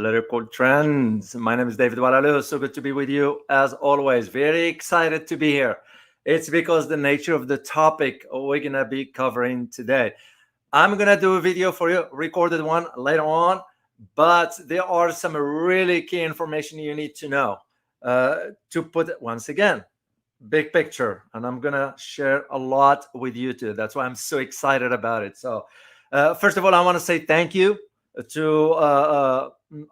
political trends. My name is David Walalu. So good to be with you as always. Very excited to be here. It's because the nature of the topic we're going to be covering today. I'm going to do a video for you, recorded one later on, but there are some really key information you need to know to put it once again. Big picture, and I'm gonna share a lot with you too. That's why I'm so excited about it. So, first of all, I want to say thank you to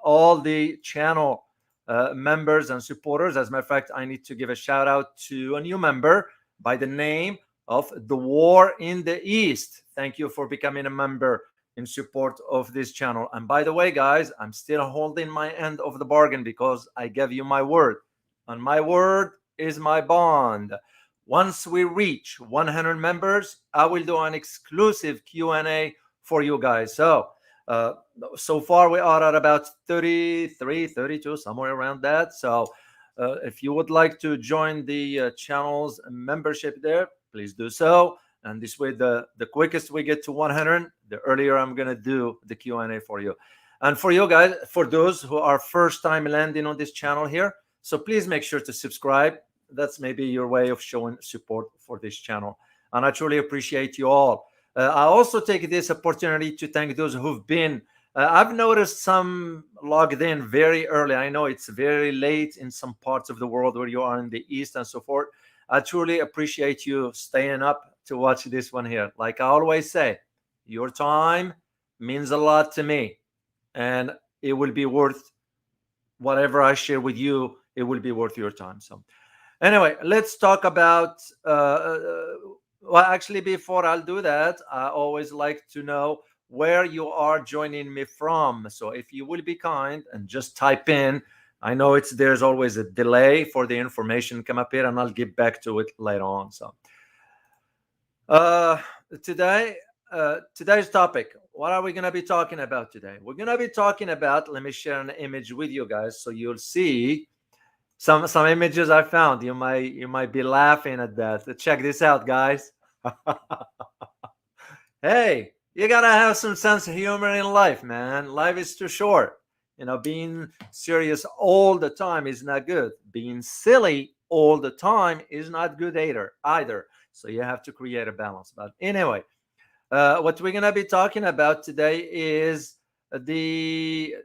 all the channel members and supporters. As a matter of fact, I need to give a shout out to a new member by the name of The War in the East. Thank you for becoming a member in support of this channel. And by the way, guys, I'm still holding my end of the bargain because I gave you my word, and my word is my bond. Once we reach 100 members, I will do an exclusive Q&A for you guys. So far we are at about 33, 32, somewhere around that. So if you would like to join the channel's membership there, please do so. And this way, the quickest we get to 100, the earlier I'm going to do the Q&A for you. And for you guys, for those who are first time landing on this channel here, so please make sure to subscribe. That's maybe your way of showing support for this channel. And I truly appreciate you all. I also take this opportunity to thank those who've been. I've noticed some logged in very early. I know it's very late in some parts of the world where you are in the East and so forth. I truly appreciate you staying up to watch this one here. Like I always say, your time means a lot to me. And it will be worth whatever I share with you. It will be worth your time. So anyway, let's talk about well, actually, before I'll do that, I always like to know where you are joining me from. So if you will be kind and just type in, I know there's always a delay for the information come up here, and I'll get back to it later on. So today's topic, what are we going to be talking about today? We're going to be talking about, let me share an image with you guys so you'll see some images I found. You might be laughing at that. Check this out, guys. Hey, you gotta have some sense of humor in life, man. Life is too short. Being serious all the time is not good. Being silly all the time is not good either. So you have to create a balance. But anyway, what we're gonna be talking about today is the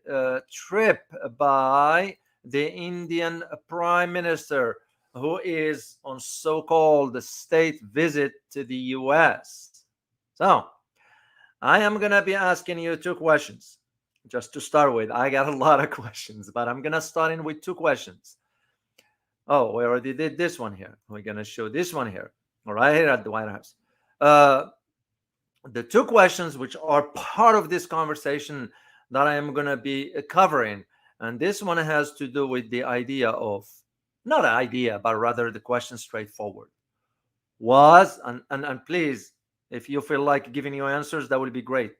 trip by the Indian Prime Minister, who is on so-called state visit to the US. So I am going to be asking you two questions. Just to start with, I got a lot of questions, but I'm going to start in with two questions. Oh, we already did this one here. We're going to show this one here, right here at the White House. The two questions which are part of this conversation that I am going to be covering, and this one has to do with the idea of, not an idea, but rather the question straightforward. And please, if you feel like giving your answers, that would be great.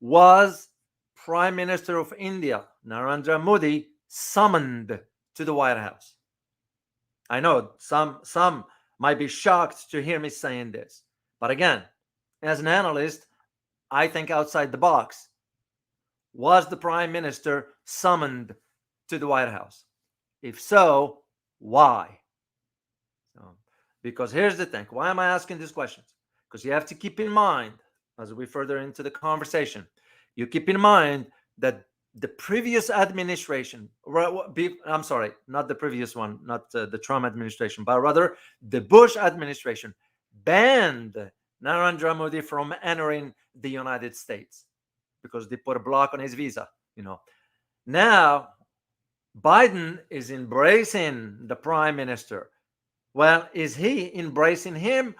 Was Prime Minister of India, Narendra Modi, summoned to the White House? I know some might be shocked to hear me saying this. But again, as an analyst, I think outside the box. Was the Prime Minister summoned to the White House? If so, why? Because here's the thing. Why am I asking these questions? Because you have to keep in mind, as we further into the conversation, you keep in mind that the previous administration, I'm sorry, not the previous one, not the Trump administration, but rather the Bush administration banned Narendra Modi from entering the United States because they put a block on his visa. Now Biden is embracing the Prime Minister. Well, is he embracing him,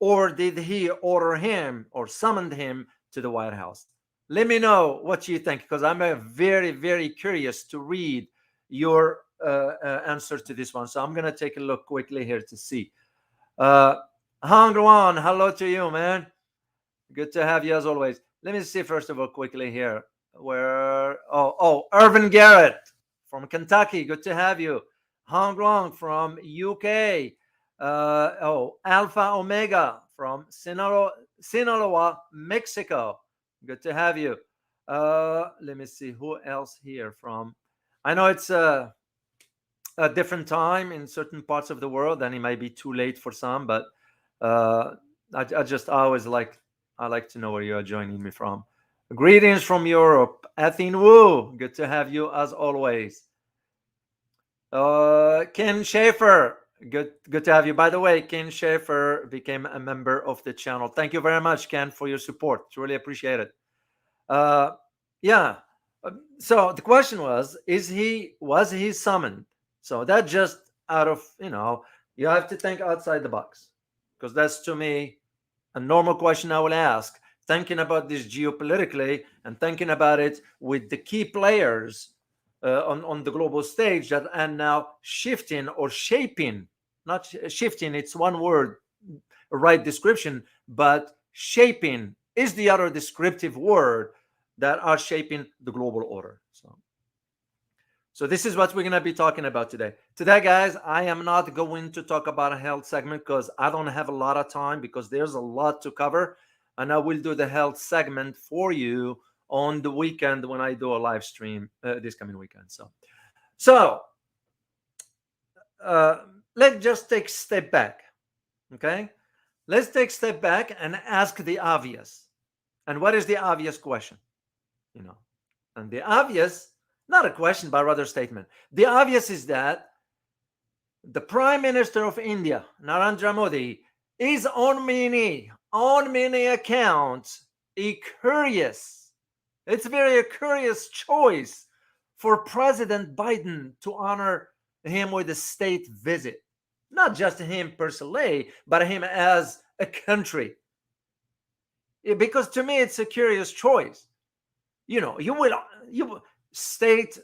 or did he order him or summoned him to the White House? Let me know what you think, because I'm very, very curious to read your answer to this one. So I'm going to take a look quickly here to see. Hangruan, hello to you, man. Good to have you as always. Let me see first of all quickly here. Irvin Garrett from Kentucky. Good to have you. Hong Rong from UK. Alpha Omega from Sinaloa, Mexico. Good to have you. Let me see who else here from. I know it's a different time in certain parts of the world, and it may be too late for some, but uh, I always I like to know where you are joining me from. Greetings from Europe, Athene Wu. Good to have you as always. Ken Schaefer, good to have you. By the way, Ken Schaefer became a member of the channel. Thank you very much, Ken, for your support. Truly appreciate it. Uh, yeah. So the question was he summoned? So that just out of you have to think outside the box, because that's to me a normal question I will ask, thinking about this geopolitically and thinking about it with the key players on the global stage that are now shifting or shaping, not shifting, it's one word, right description, but shaping is the other descriptive word that are shaping the global order. So this is what we're going to be talking about today. Today, guys, I am not going to talk about a health segment because I don't have a lot of time, because there's a lot to cover. And I will do the health segment for you on the weekend when I do a live stream this coming weekend. So let's just take a step back, okay? Let's take a step back and ask the obvious. And what is the obvious question? And the obvious, not a question, but rather a statement. The obvious is that the Prime Minister of India, Narendra Modi, is on many accounts a curious, it's very a curious choice for President Biden to honor him with a state visit. Not just him personally, but him as a country. Because to me, it's a curious choice. You state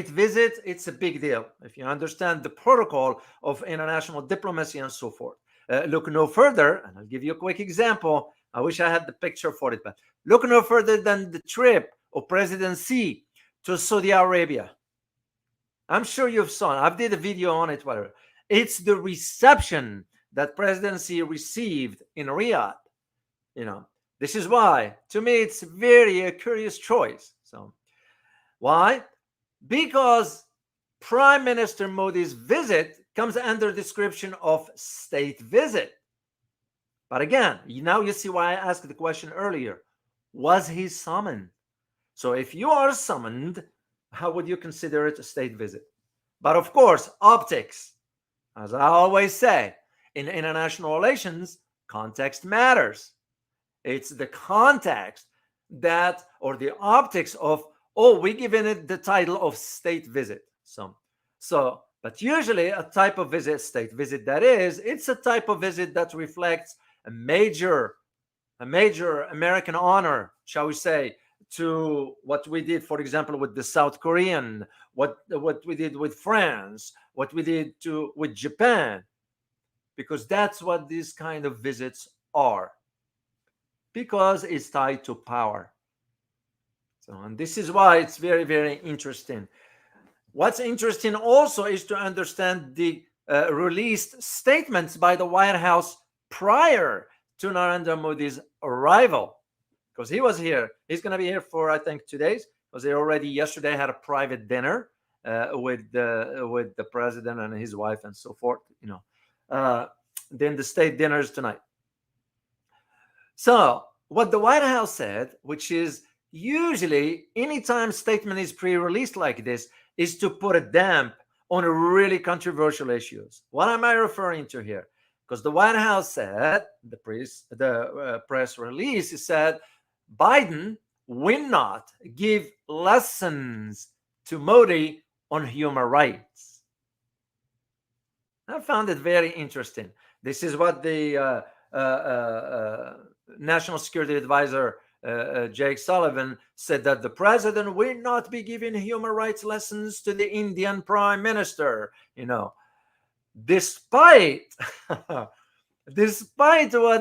visit, it's a big deal if you understand the protocol of international diplomacy and so forth. Look no further, and I'll give you a quick example. I wish I had the picture for it, but look no further than the trip of President Xi to Saudi Arabia. I'm sure you've seen. I've did a video on it. Whatever. It's the reception that President Xi received in Riyadh. This is why, to me, it's very a curious choice. So, why? Because Prime Minister Modi's visit comes under description of state visit. But again, now you see why I asked the question earlier. Was he summoned? So if you are summoned, how would you consider it a state visit? But of course, optics. As I always say, in international relations, context matters. It's the context that, or the optics of, we're giving it the title of state visit. But usually a type of visit, state visit that is, it's a type of visit that reflects a major American honor, shall we say, to what we did, for example, with the South Korean, what we did with France, what we did with Japan, because that's what these kind of visits are, because it's tied to power. And this is why it's very, very interesting. What's interesting also is to understand the released statements by the White House prior to Narendra Modi's arrival, because he was here. He's going to be here for, I think, 2 days, because they already yesterday had a private dinner with the president and his wife and so forth. Then the state dinner is tonight. So what the White House said, which is usually anytime statement is pre-released like this, is to put a damp on really controversial issues. What am I referring to here? Because the White House said, the press release said, Biden will not give lessons to Modi on human rights. I found it very interesting. This is what the National Security Advisor Jake Sullivan said, that the president will not be giving human rights lessons to the Indian Prime Minister. Despite what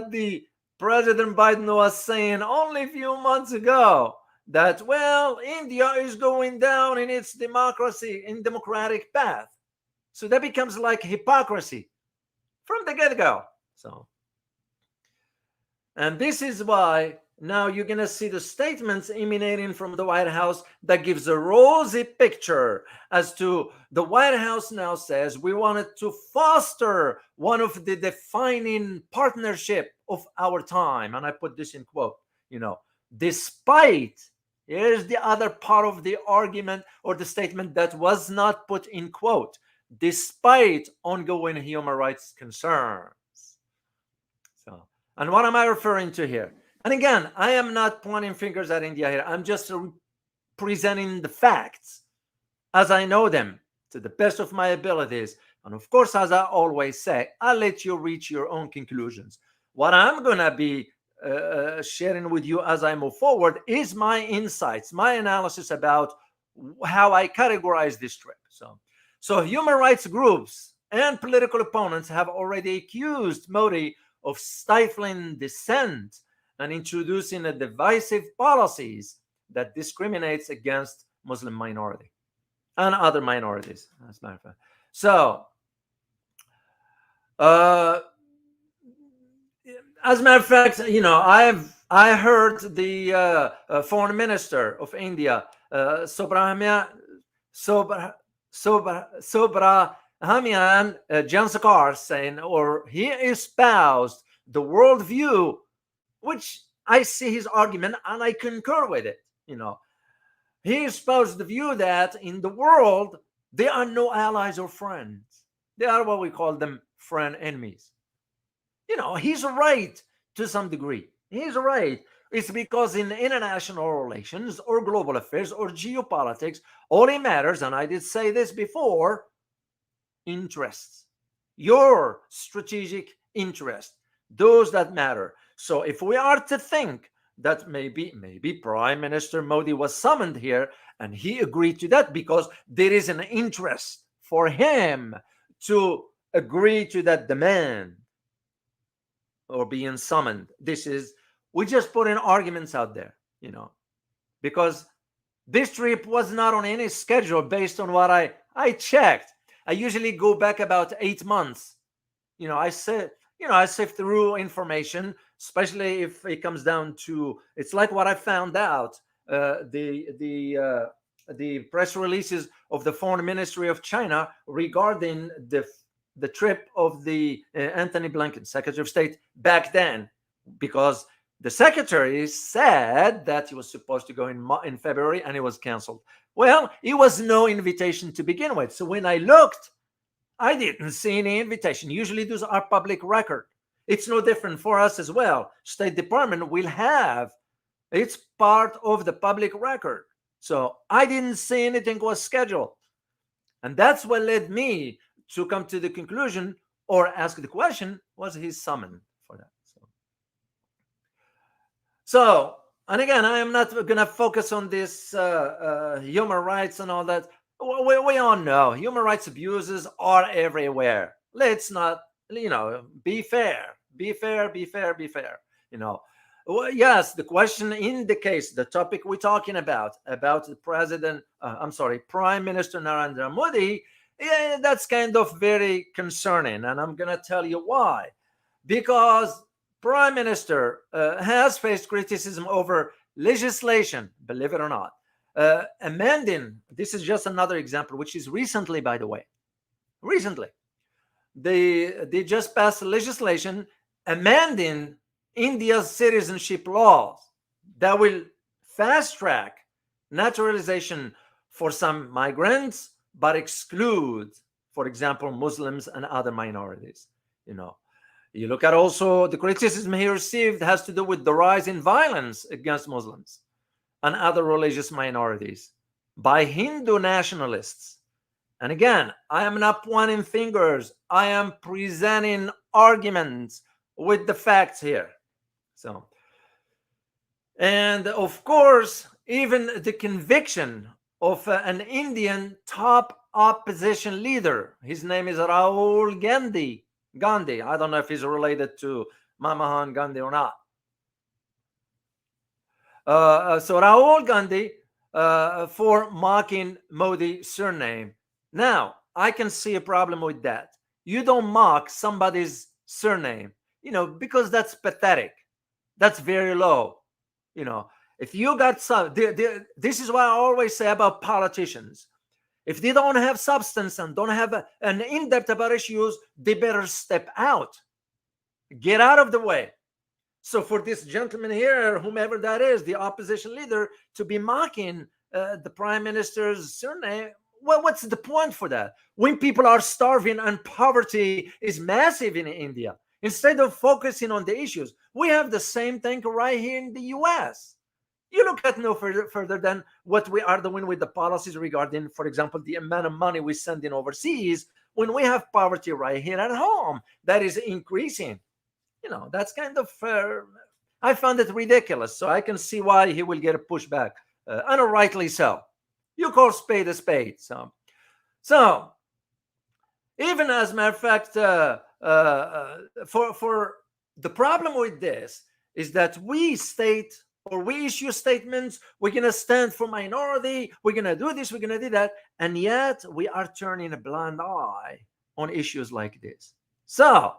the President Biden was saying only a few months ago, that India is going down in its democratic path. So that becomes like hypocrisy from the get-go. And this is why Now you're going to see the statements emanating from the White House that gives a rosy picture as to the White House now says we wanted to foster one of the defining partnership of our time. And I put this in quote, despite, here's the other part of the argument or the statement that was not put in quote, despite ongoing human rights concerns. So, and what am I referring to here? And again, I am not pointing fingers at India here. I'm just presenting the facts as I know them to the best of my abilities. And of course, as I always say, I'll let you reach your own conclusions. What I'm going to be sharing with you as I move forward is my insights, my analysis about how I categorize this trip. So human rights groups and political opponents have already accused Modi of stifling dissent and introducing a divisive policies that discriminates against Muslim minority and other minorities, as a matter of fact. So, as a matter of fact, I heard the foreign minister of India, Subrahmanyam Jansakar, saying, or he espoused the worldview, which I see his argument and I concur with it. He espoused the view that in the world there are no allies or friends. They are what we call them friend enemies. He's right to some degree. He's right. It's because in international relations or global affairs or geopolitics, all it matters, and I did say this before, interests. Your strategic interest, those that matter. So if we are to think that maybe Prime Minister Modi was summoned here and he agreed to that because there is an interest for him to agree to that demand or being summoned. We just put in arguments out there, because this trip was not on any schedule based on what I checked. I usually go back about 8 months. I sift through information, especially if it comes down to, it's like what I found out, the press releases of the Foreign Ministry of China regarding the trip of the Anthony Blinken, Secretary of State, back then, because the secretary said that he was supposed to go in February and it was canceled. Well, it was no invitation to begin with. So when I looked, I didn't see any invitation. Usually those are public record. It's no different for us as well. State Department will have, it's part of the public record. So I didn't see anything was scheduled. And that's what led me to come to the conclusion or ask the question, was he summoned for that? So, and again, I am not going to focus on this human rights and all that. We all know human rights abuses are everywhere. Let's not, be fair. Yes, the question indicates the topic we're talking about the Prime Minister Narendra Modi. Yeah, that's kind of very concerning. And I'm going to tell you why. Because Prime Minister has faced criticism over legislation, believe it or not, amending, this is just another example, which is recently, by the way, they just passed legislation amending India's citizenship laws that will fast track naturalization for some migrants, but exclude, for example, Muslims and other minorities. You look at also the criticism he received has to do with the rise in violence against Muslims and other religious minorities by Hindu nationalists. And again, I am not pointing fingers. I am presenting arguments with the facts here. So, and of course, even the conviction of an Indian top opposition leader, his name is Rahul Gandhi. I don't know if he's related to Manmohan Gandhi or not. So Rahul Gandhi for mocking Modi's surname. Now, I can see a problem with that. You don't mock somebody's surname, because that's pathetic. That's very low. You know, if you got some, this is what I always say about politicians. If they don't have substance and don't have an in-depth about issues, they better step out, get out of the way. So for this gentleman here, whomever that is, the opposition leader, to be mocking the prime minister's surname, well, what's the point for that? When people are starving and poverty is massive in India, instead of focusing on the issues, we have the same thing right here in the US. You look at no further than what we are doing with the policies regarding, for example, the amount of money we send in overseas, when we have poverty right here at home that is increasing. You know, that's kind of, I found it ridiculous. So I can see why he will get a pushback, and rightly so. You call spade a spade. So even as a matter of fact, for the problem with this is that we state, or we issue statements, we're going to stand for minority, we're going to do this, we're going to do that, and yet we are turning a blind eye on issues like this. So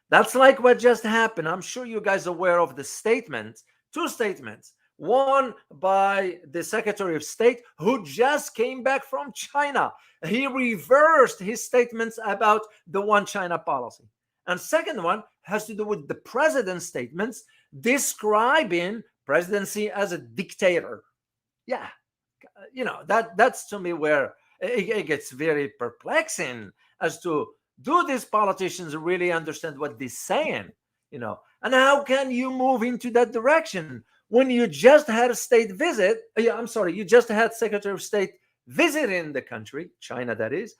that's like what just happened. I'm sure you guys are aware of the statement, two statements. One by the Secretary of State, who just came back from China. He reversed his statements about the one China policy. And second one has to do with the president's statements describing presidency as a dictator. Yeah, you know, that's to me where it gets very perplexing as to, do these politicians really understand what they're saying? You know, and how can you move into that direction when you just had a state visit? You just had Secretary of State visiting the country, China that is,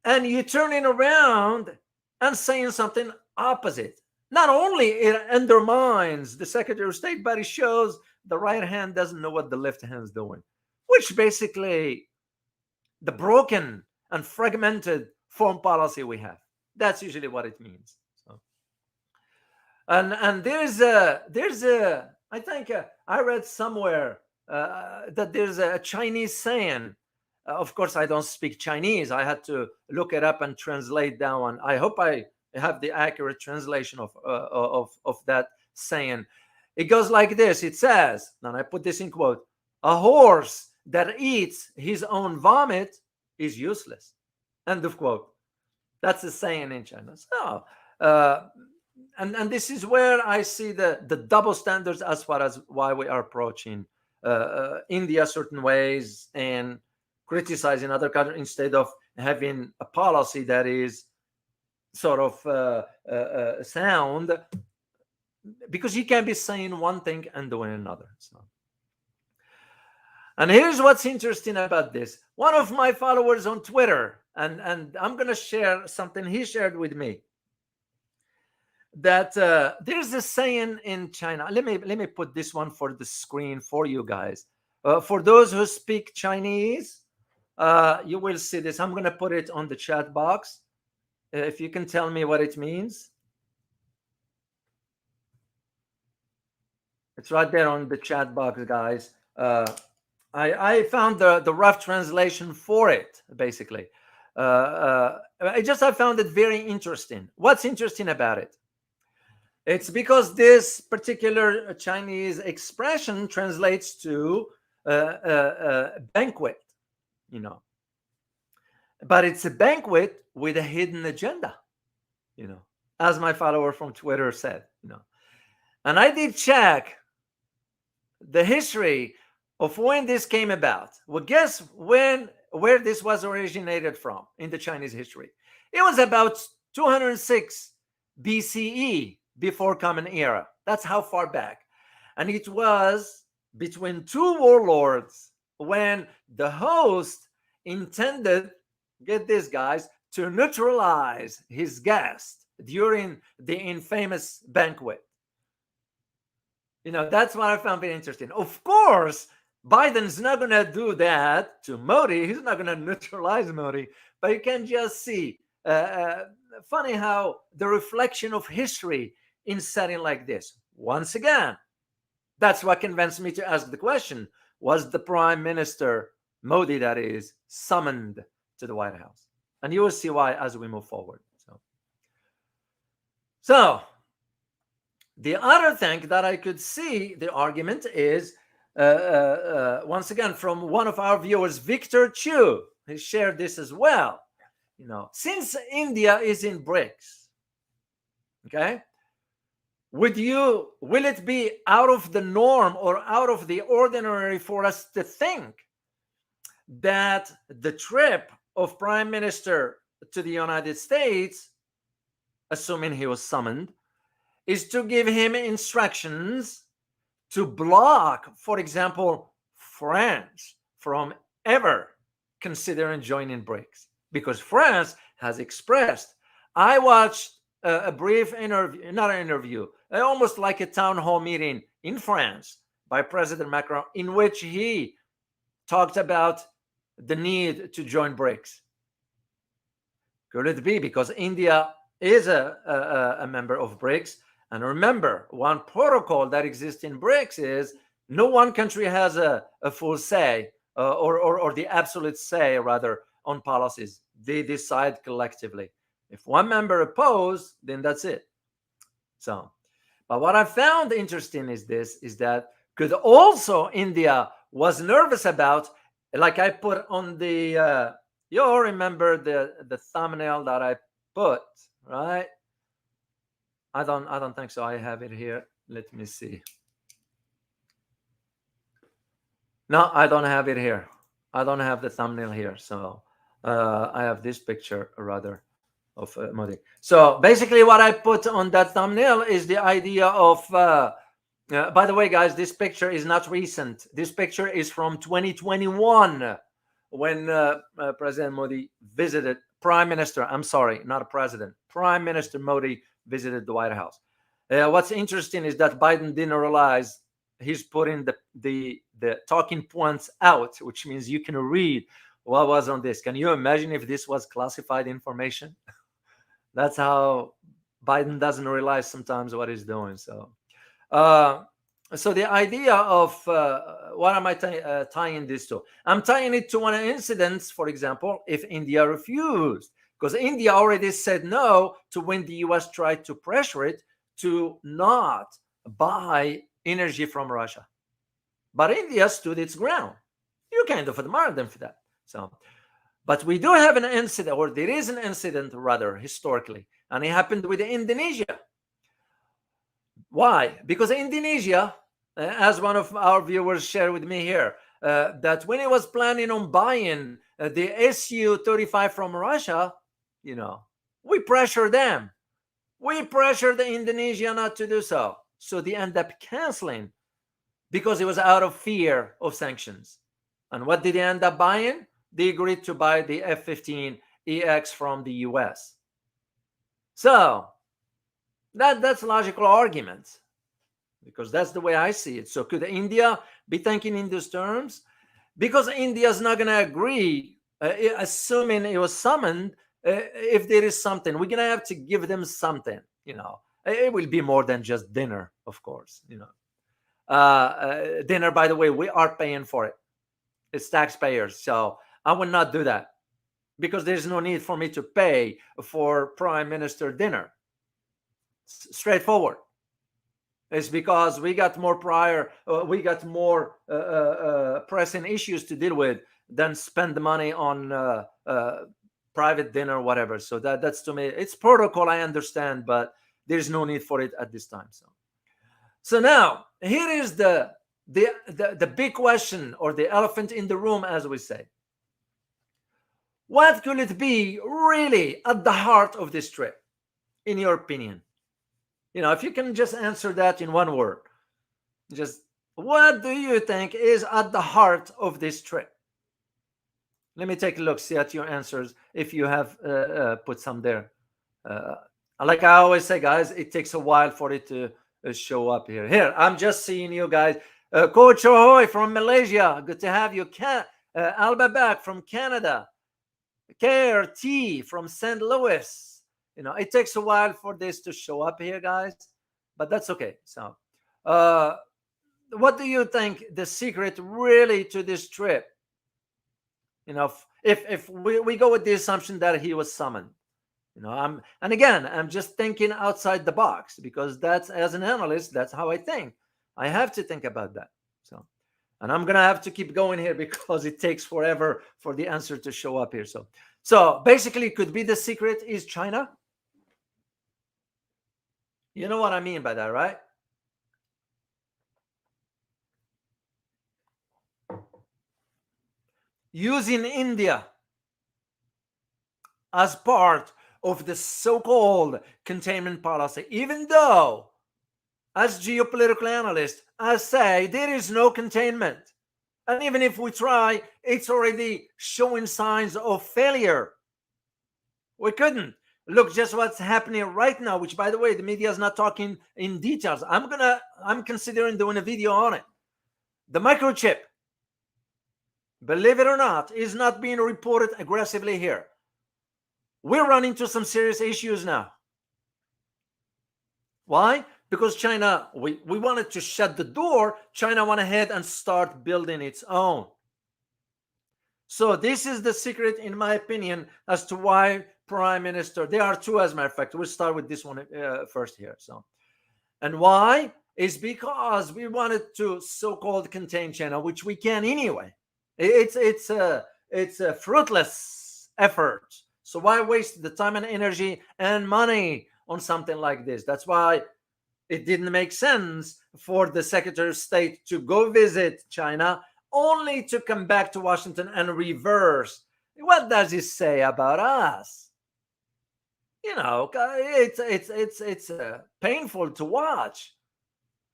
and you turning around and saying something opposite. Not only it undermines the Secretary of State, but it shows the right hand doesn't know what the left hand's doing, which basically the broken and fragmented foreign policy we have. That's usually what it means. So, and there's a I think I read somewhere that there's a Chinese saying. Of course, I don't speak Chinese. I had to look it up and translate that one. I hope I have the accurate translation of that saying. It goes like this. It says, and I put this in quote: "A horse that eats his own vomit is useless." End of quote. That's the saying in China. So, and this is where I see the double standards as far as why we are approaching India certain ways and criticizing other countries instead of having a policy that is sort of sound, because you can be saying one thing and doing another. So. And here's what's interesting about this. One of my followers on Twitter, and I'm going to share something he shared with me, that there's a saying in China. Let me put this one for the screen for you guys. For those who speak Chinese, you will see this. I'm going to put it on the chat box. If you can tell me what it means. It's right there on the chat box, guys. I found the rough translation for it, basically. I found it very interesting. What's interesting about it? It's because this particular Chinese expression translates to banquet, you know. But it's a banquet with a hidden agenda, you know, as my follower from Twitter said, you know. And I did check the history of when this came about. Well, guess where this was originated from in the Chinese history? It was about 206 BCE, before Common Era. That's how far back. And it was between two warlords when the host intended, get this guys, to neutralize his guest during the infamous banquet. You know, that's what I found very interesting. Of course, Biden's not going to do that to Modi. He's not going to neutralize Modi. But you can just see, funny how the reflection of history in setting like this. Once again, that's what convinced me to ask the question, was the Prime Minister, Modi that is, summoned to the White House? And you will see why as we move forward. So The other thing that I could see the argument is once again from one of our viewers, Victor Chu. He shared this as well. Since India is in BRICS, okay, will it be out of the norm or out of the ordinary for us to think that the trip of Prime Minister to the United States, assuming he was summoned, is to give him instructions to block, for example, France from ever considering joining BRICS? Because France has expressed, I watched a brief interview, not an interview, almost like a town hall meeting in France by President Macron, in which he talked about the need to join BRICS. Could it be because India is a member of BRICS? And remember, one protocol that exists in BRICS is no one country has a full say or the absolute say, rather, on policies. They decide collectively. If one member opposes, then that's it. So, but what I found interesting is that could also India was nervous about, like I put on the, you all remember the thumbnail that I put, right? I don't think so. I have it here. Let me see. No, I don't have it here. I don't have the thumbnail here. So I have this picture rather of Modi. So basically what I put on that thumbnail is the idea of, by the way, guys, this picture is not recent. This picture is from 2021 when President Modi visited Prime Minister. I'm sorry, not a president. Prime Minister Modi visited the White House. What's interesting is that Biden didn't realize he's putting the talking points out, which means you can read what was on this. Can you imagine if this was classified information? That's how Biden doesn't realize sometimes what he's doing. So the idea of what am I tying this to? I'm tying it to one incident, for example, if India refused, because India already said no to when the US tried to pressure it to not buy energy from Russia. But India stood its ground. You kind of admire them for that. So, but we do have an incident, or there is an incident rather, historically, and it happened with Indonesia. Why? Because Indonesia, as one of our viewers shared with me here, that when it was planning on buying the Su-35 from Russia, we pressured them. We pressured the Indonesia not to do so. So they end up canceling because it was out of fear of sanctions. And what did they end up buying? They agreed to buy the F-15EX from the US. So that's logical argument, because that's the way I see it. So could India be thinking in those terms? Because India is not going to agree, assuming it was summoned, if there is something, we're going to have to give them something, It will be more than just dinner, of course, Dinner, by the way, we are paying for it. It's taxpayers. So I would not do that, because there's no need for me to pay for Prime Minister dinner. Straightforward. It's because we got more pressing issues to deal with than spend the money on private dinner or whatever. So that's, to me, it's protocol, I understand, but there's no need for it at this time. So now here is the big question, or the elephant in the room, as we say. What could it be really at the heart of this trip, in your opinion? If you can just answer that in one word, just what do you think is at the heart of this trip? Let me take a look, see at your answers, if you have put some there. Like I always say, guys, it takes a while for it to show up here. Here, I'm just seeing you guys. Coach Ahoy from Malaysia, good to have you. Alba back from Canada. KRT from St. Louis. It takes a while for this to show up here, guys, but that's okay. So what do you think the secret really to this trip? If we go with the assumption that he was summoned, And again, I'm just thinking outside the box, because that's, as an analyst, that's how I think. I have to think about that. So, and I'm gonna have to keep going here because it takes forever for the answer to show up here. So basically, could be the secret is China. You know what I mean by that, right? Using India as part of the so-called containment policy, even though, as geopolitical analysts, I say there is no containment. And even if we try, it's already showing signs of failure. We couldn't. Look just what's happening right now, which, by the way, the media is not talking in details. I'm considering doing a video on it. The microchip, believe it or not, is not being reported aggressively here. We're running into some serious issues now. Why? Because China, we wanted to shut the door. China went ahead and start building its own. So this is the secret, in my opinion, as to why Prime Minister, there are two, as a matter of fact. We'll start with this one first here. And why? Is because we wanted to so-called contain China, which we can anyway. It's a fruitless effort. So why waste the time and energy and money on something like this? That's why it didn't make sense for the Secretary of State to go visit China, only to come back to Washington and reverse. What does it say about us? It's painful to watch,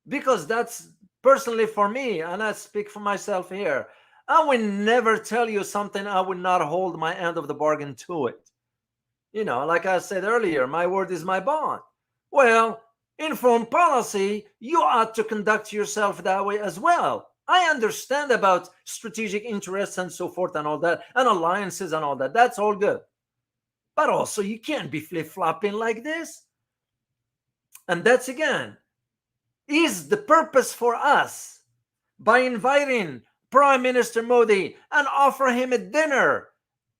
because that's, personally for me, and I speak for myself here, I would never tell you something I would not hold my end of the bargain to it. Like I said earlier, my word is my bond. Well, in foreign policy, you ought to conduct yourself that way as well. I understand about strategic interests and so forth and all that, and alliances and all that. That's all good. But also, you can't be flip-flopping like this. And that's, again, is the purpose for us, by inviting Prime Minister Modi and offer him a dinner,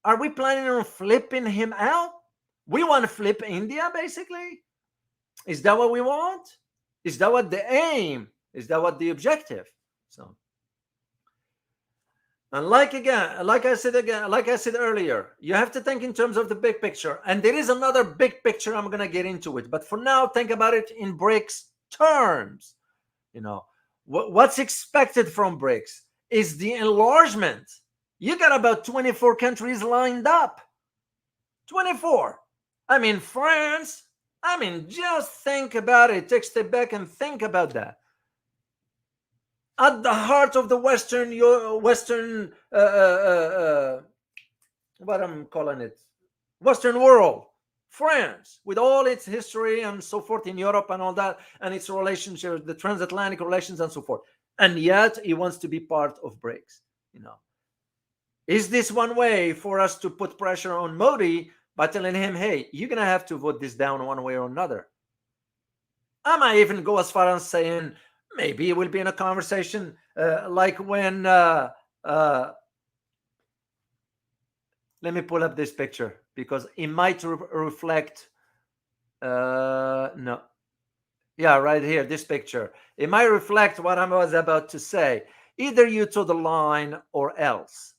are we planning on flipping him out? We want to flip India, basically? Is that what we want? Is that what the aim? Is that what the objective? So, and like I said earlier, you have to think in terms of the big picture. And there is another big picture. I'm going to get into it. But for now, think about it in BRICS terms. What's expected from BRICS is the enlargement. You got about 24 countries lined up. 24. I mean, France. I mean, just think about it. Take a step back and think about that. At the heart of the Western, what I'm calling it, Western world, France, with all its history and so forth in Europe and all that, and its relationship, the transatlantic relations and so forth. And yet, he wants to be part of BRICS. Is this one way for us to put pressure on Modi by telling him, hey, you're going to have to vote this down one way or another? I might even go as far as saying, maybe it will be in a conversation like when, let me pull up this picture, because it might reflect, no. Yeah, right here, this picture. It might reflect what I was about to say. Either you toe the line or else.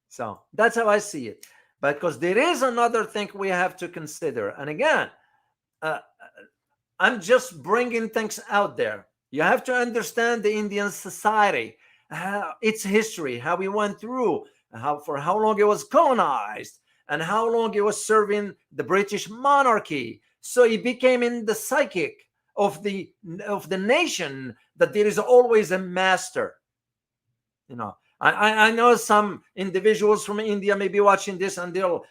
So that's how I see it. But because there is another thing we have to consider. And again, I'm just bringing things out there. You have to understand the Indian society, its history, how we went through, for how long it was colonized, and how long it was serving the British monarchy. So it became in the psychic of the nation that there is always a master. I know some individuals from India may be watching this, and they'll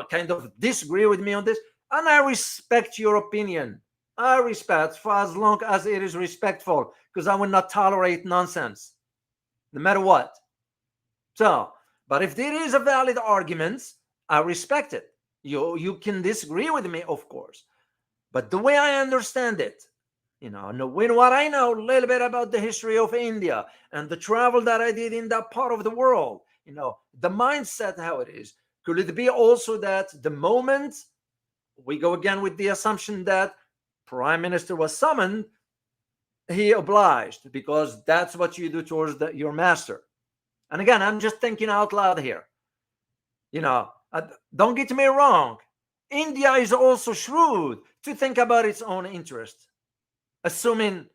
kind of disagree with me on this, and I respect your opinion. I respect, for as long as it is respectful, because I will not tolerate nonsense, no matter what. So, but if there is a valid argument, I respect it. You can disagree with me, of course, but the way I understand it, knowing what I know a little bit about the history of India and the travel that I did in that part of the world, the mindset, how it is, Could it be also that the moment we go again with the assumption that Prime Minister was summoned, he obliged, because that's what you do towards your master? And again, I'm just thinking out loud here. Don't get me wrong. India is also shrewd to think about its own interest, assuming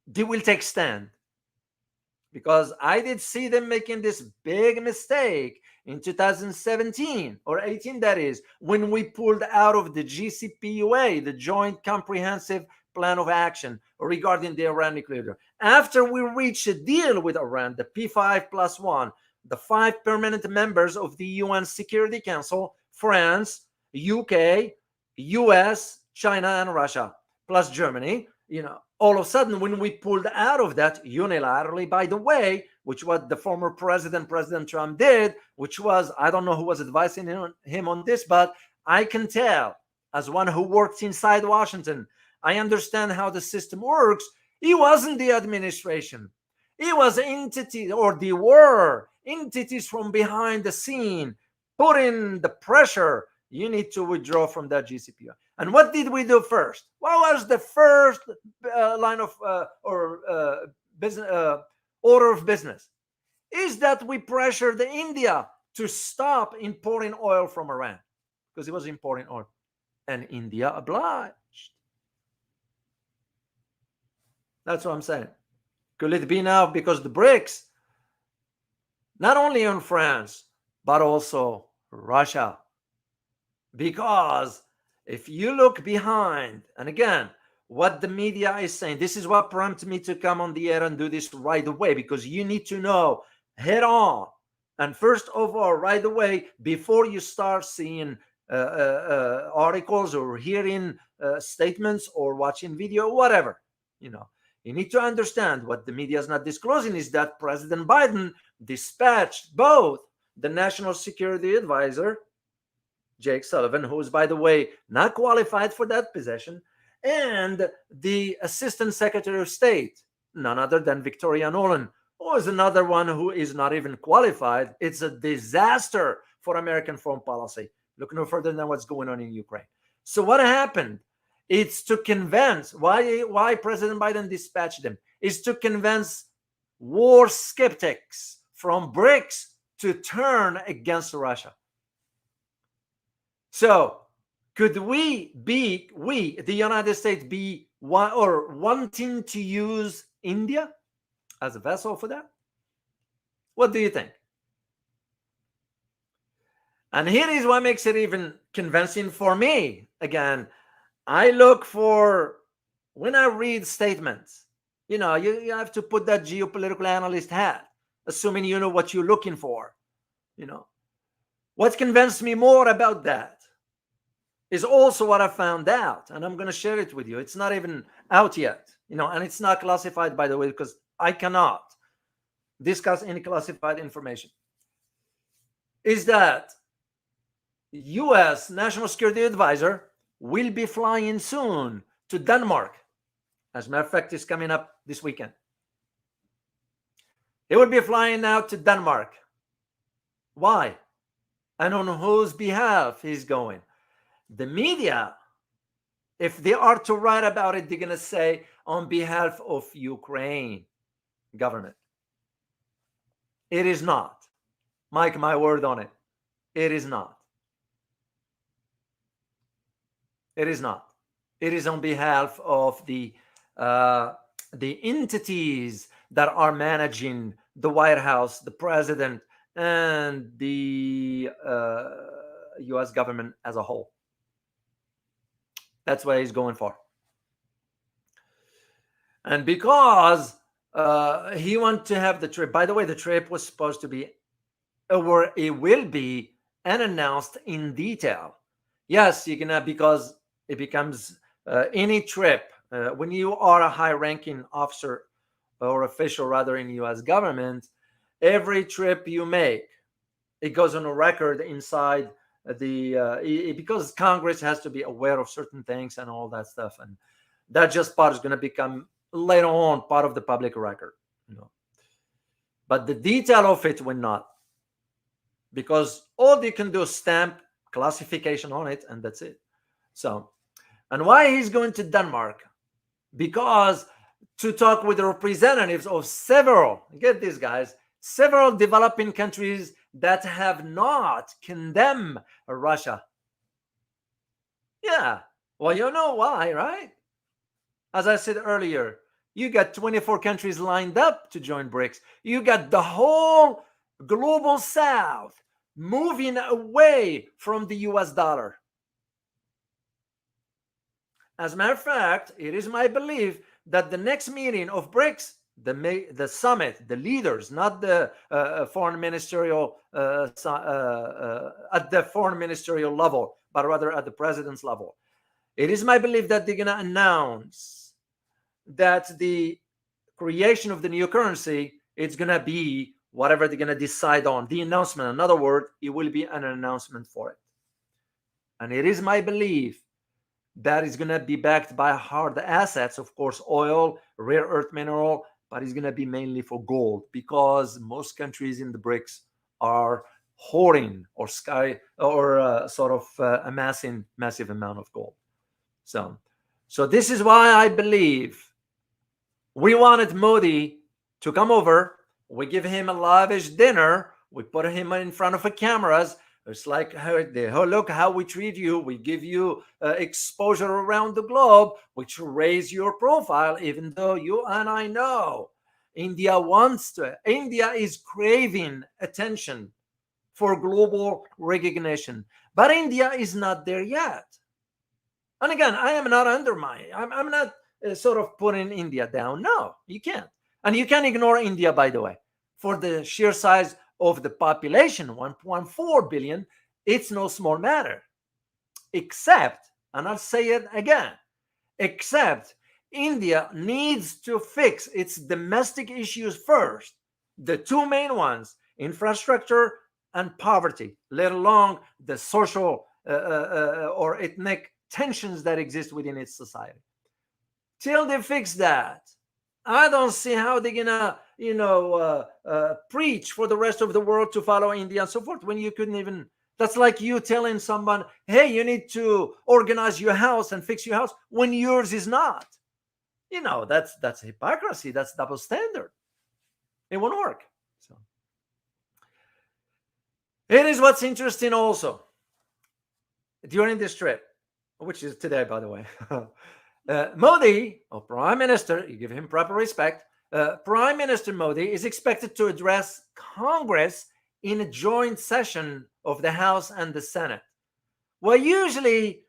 they will take stand. Because I did see them making this big mistake in 2017 or 18, that is, when we pulled out of the GCPOA, the Joint Comprehensive Plan of Action regarding the Iran nuclear deal. After we reached a deal with Iran, the P5+1, the 5 permanent members of the UN Security Council, France, UK, US, China, and Russia, plus Germany, all of a sudden, when we pulled out of that unilaterally, by the way, which what the former President Trump did, which was, I don't know who was advising him on this, but I can tell, as one who worked inside Washington, I understand how the system works. He wasn't the administration. He was entities, or they were entities from behind the scene, putting the pressure. You need to withdraw from that GCPOA. And what did we do first? What was the first line of business order of business? Is that we pressured India to stop importing oil from Iran, because it was importing oil, and India obliged. That's what I'm saying. Could it be now because the BRICS, not only on France, but also Russia? Because if you look behind, and again, what the media is saying, this is what prompted me to come on the air and do this right away, because you need to know head on. And first of all, right away, before you start seeing articles or hearing statements or watching video, whatever, you need to understand what the media is not disclosing is that President Biden dispatched both the National Security Advisor, Jake Sullivan, who is, by the way, not qualified for that position, and the Assistant Secretary of State, none other than Victoria Nuland, who is another one who is not even qualified. It's a disaster for American foreign policy. Look no further than what's going on in Ukraine. So what happened? It's to convince, why President Biden dispatched them, is to convince war skeptics from BRICS to turn against Russia. So could the United States, be wanting to use India as a vessel for that? What do you think? And here is what makes it even convincing for me. Again, I look for, when I read statements, you have to put that geopolitical analyst hat, assuming you know what you're looking for. What convinced me more about that is also what I found out, and I'm going to share it with you. It's not even out yet, and it's not classified, by the way, because I cannot discuss any classified information. Is that U.S. National Security Advisor will be flying soon to Denmark. As a matter of fact, it's coming up this weekend. He will be flying out to Denmark. Why? And on whose behalf he's going? The media, if they are to write about it, they're going to say on behalf of Ukraine government. It is not. Mark my word on it. It is not. It is not. It is on behalf of the entities that are managing the White House, the president, and the U.S. government as a whole. That's what he's going for. And because he wants to have the trip, by the way, the trip was supposed to be, or it will be, unannounced in detail. Yes, you can, because it becomes any trip, when you are a high-ranking officer or official, rather, in U.S. government, every trip you make, it goes on a record inside because Congress has to be aware of certain things and all that stuff, and that just part is going to become later on part of the public record, But the detail of it will not, because all you can do is stamp classification on it, and that's it. So, and why he's going to Denmark? Because to talk with the representatives of several, get this, guys, several developing countries that have not condemned Russia. Yeah, well, you know why, right? As I said earlier, you got 24 countries lined up to join BRICS. You got the whole global south moving away from the US dollar. As a matter of fact, it is my belief that the next meeting of BRICS, the summit, the leaders, not the foreign ministerial at the foreign ministerial level, but rather at the president's level. It is my belief that they're going to announce that the creation of the new currency, it's going to be whatever they're going to decide on. The announcement, in other words, it will be an announcement for it. And it is my belief that is going to be backed by hard assets, of course, oil, rare earth mineral, but it's going to be mainly for gold, because most countries in the BRICS are hoarding or amassing massive amount of gold. So this is why I believe we wanted Modi to come over. We give him a lavish dinner. We put him in front of the cameras. It's like, oh, look how we treat you. We give you exposure around the globe, which raise your profile, even though you and I know India is craving attention for global recognition. But India is not there yet. And again, I am not undermining. I'm not sort of putting India down. No, you can't. And you can't ignore India, by the way. For the sheer size of the population, 1.4 billion, it's no small matter. Except, and I'll say it again, except India needs to fix its domestic issues first. The two main ones, infrastructure and poverty, let alone the social or ethnic tensions that exist within its society. Till they fix that, I don't see how they're gonna, preach for the rest of the world to follow India and so forth, when you couldn't even. That's like you telling someone, hey, you need to organize your house and fix your house when yours is not. That's hypocrisy. That's double standard. It won't work. So it is what's interesting also during this trip, which is today, by the way. Modi, or Prime Minister, you give him proper respect, Prime Minister Modi is expected to address Congress in a joint session of the House and the Senate. Well, usually,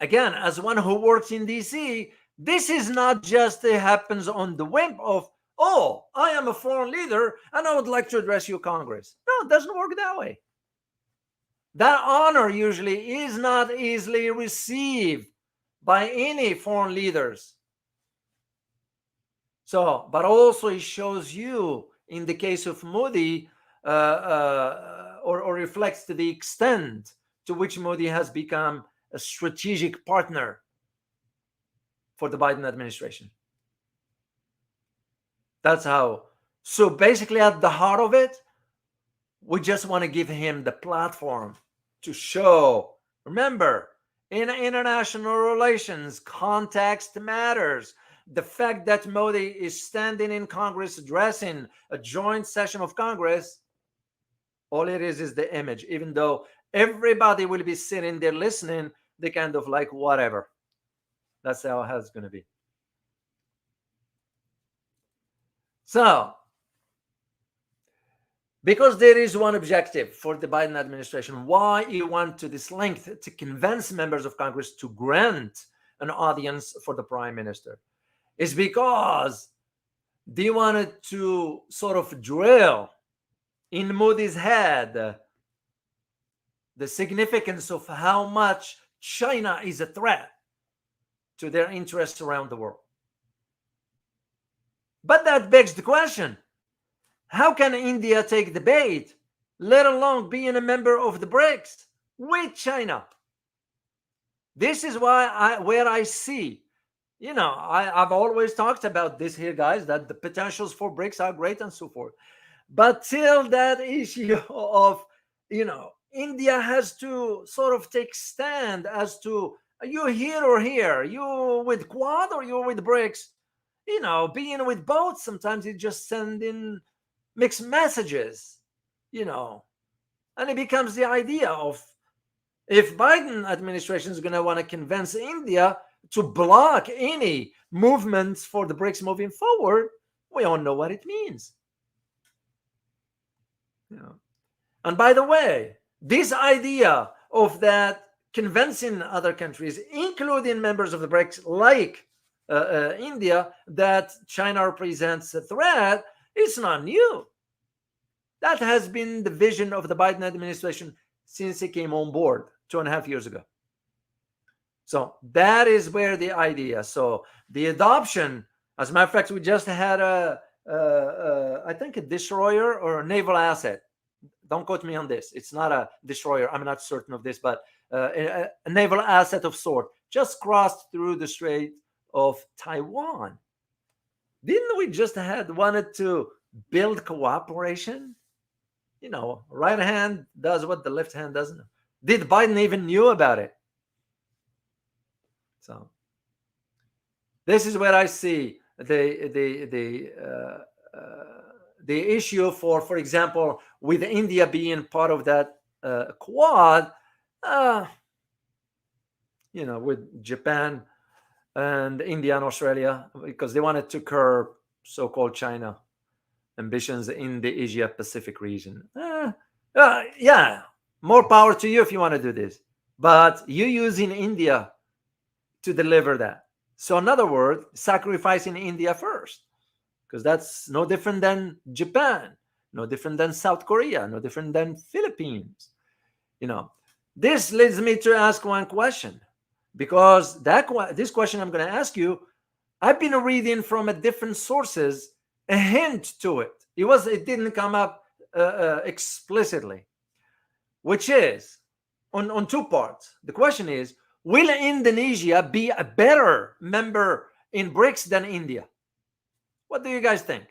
again, as one who works in DC, this is not just happens on the whim of, oh, I am a foreign leader and I would like to address your Congress. No, it doesn't work that way. That honor usually is not easily received by any foreign leaders. So, but also it shows you, in the case of Modi, or reflects to the extent to which Modi has become a strategic partner for the Biden administration. That's how. So basically, at the heart of it, we just want to give him the platform to show. Remember, in international relations, context matters. The fact that Modi is standing in Congress addressing a joint session of Congress, all it is the image. Even though everybody will be sitting there listening, they kind of like, whatever. That's how it's going to be. So, because there is one objective for the Biden administration, why you want to this length to convince members of Congress to grant an audience for the Prime Minister, is because they wanted to sort of drill in Modi's head the significance of how much China is a threat to their interests around the world. But that begs the question, how can India take the bait, let alone being a member of the BRICS with China? This is where I see, I've always talked about this here, guys, that the potentials for BRICS are great and so forth. But till that issue of India has to sort of take stand as to, you here or here, you with Quad or you with BRICS. Being with both, sometimes you just send in mixed messages, and it becomes the idea of, if Biden administration is going to want to convince India to block any movements for the BRICS moving forward, we all know what it means. And by the way, this idea of that convincing other countries, including members of the BRICS like India, that China represents a threat, is not new. That has been the vision of the Biden administration since it came on board 2.5 years ago. So that is where the idea. So the adoption, as a matter of fact, we just had I think a destroyer or a naval asset. Don't quote me on this. It's not a destroyer. I'm not certain of this, but a naval asset of sort just crossed through the Strait of Taiwan. Didn't we just wanted to build cooperation? Right hand does what the left hand doesn't. Did Biden even knew about it? So this is where I see the issue for example, with India being part of that Quad, with Japan and India and Australia, because they wanted to curb so-called China ambitions in the Asia Pacific region. Yeah, more power to you if you want to do this, but you using India to deliver that. So in other words, sacrificing India first, because that's no different than Japan, no different than South Korea, no different than Philippines. This leads me to ask one question, because this question I'm going to ask you, I've been reading from different sources a hint to it. It didn't come up explicitly, which is on two parts. The question is, will Indonesia be a better member in BRICS than India? What do you guys think?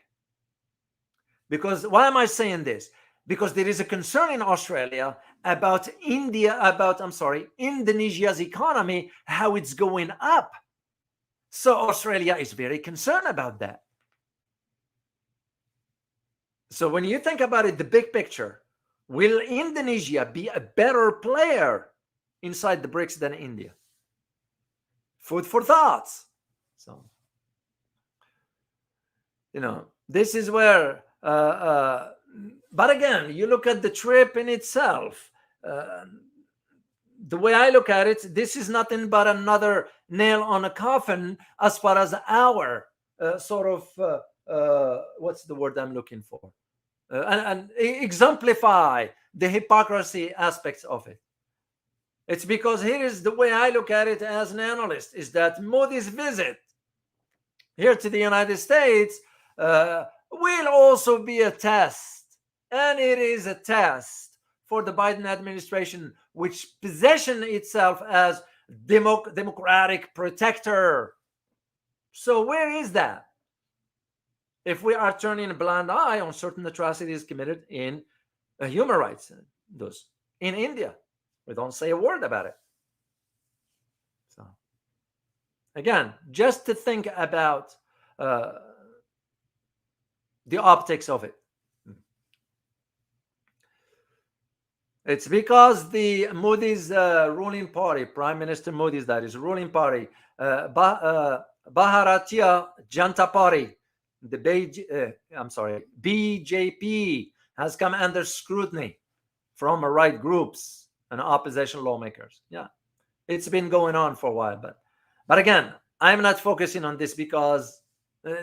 Because why am I saying this? Because there is a concern in Australia about Indonesia's economy, how it's going up. So Australia is very concerned about that. So when you think about it, the big picture, will Indonesia be a better player inside the BRICS than India? Food for thoughts. So, this is where, but again, you look at the trip in itself. The way I look at it, this is nothing but another nail on a coffin as far as our what's the word I'm looking for? And exemplify the hypocrisy aspects of it. It's because here is the way I look at it as an analyst, is that Modi's visit here to the United States will also be a test. And it is a test for the Biden administration, which positions itself as democratic protector. So where is that? If we are turning a blind eye on certain atrocities committed in human rights, those in India, we don't say a word about it. So again, just to think about the optics of it. It's because the Modi's ruling party, Prime Minister Modi's, that is ruling party, Bharatiya Janata Party, the BJP, has come under scrutiny from right groups and opposition lawmakers. Yeah, it's been going on for a while, but again, I'm not focusing on this because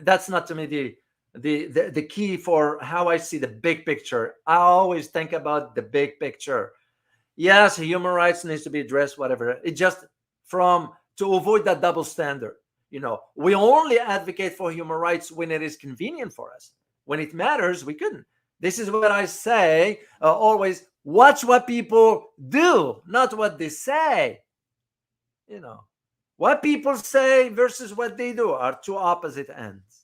that's not to me the key for how I see the big picture. I always think about the big picture. Yes, human rights needs to be addressed, whatever. It just to avoid that double standard. We only advocate for human rights when it is convenient for us. When it matters, we couldn't. This is what I say always: watch what people do, not what they say. What people say versus what they do are two opposite ends.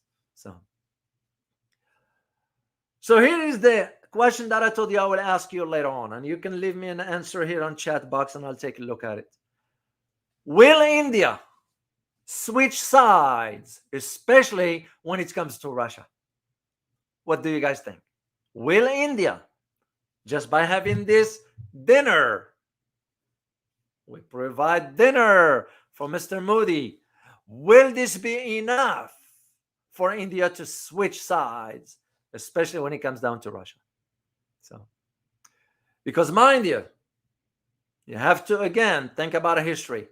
So here is the question that I told you I will ask you later on, and you can leave me an answer here on chat box and I'll take a look at it. Will India switch sides, especially when it comes to Russia? What do you guys think? Will India, just by having this dinner, we provide dinner for Mr. Modi, will this be enough for India to switch sides, especially when it comes down to Russia? So, because mind you have to again think about history.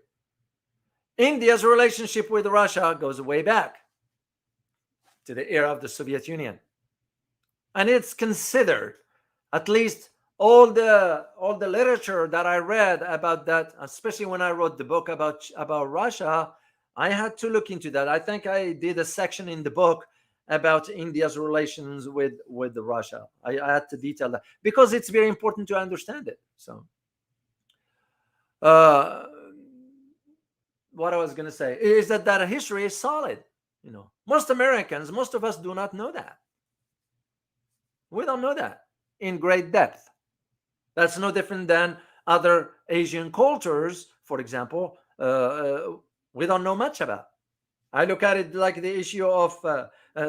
India's relationship with Russia goes way back to the era of the Soviet Union. And it's considered, at least all the literature that I read about that, especially when I wrote the book about Russia, I had to look into that. I think I did a section in the book about India's relations with Russia. I had to detail that because it's very important to understand it. So, what I was going to say is that history is solid. Most Americans, most of us do not know that. We don't know that in great depth. That's no different than other Asian cultures, for example. We don't know much about. I look at it like the issue of,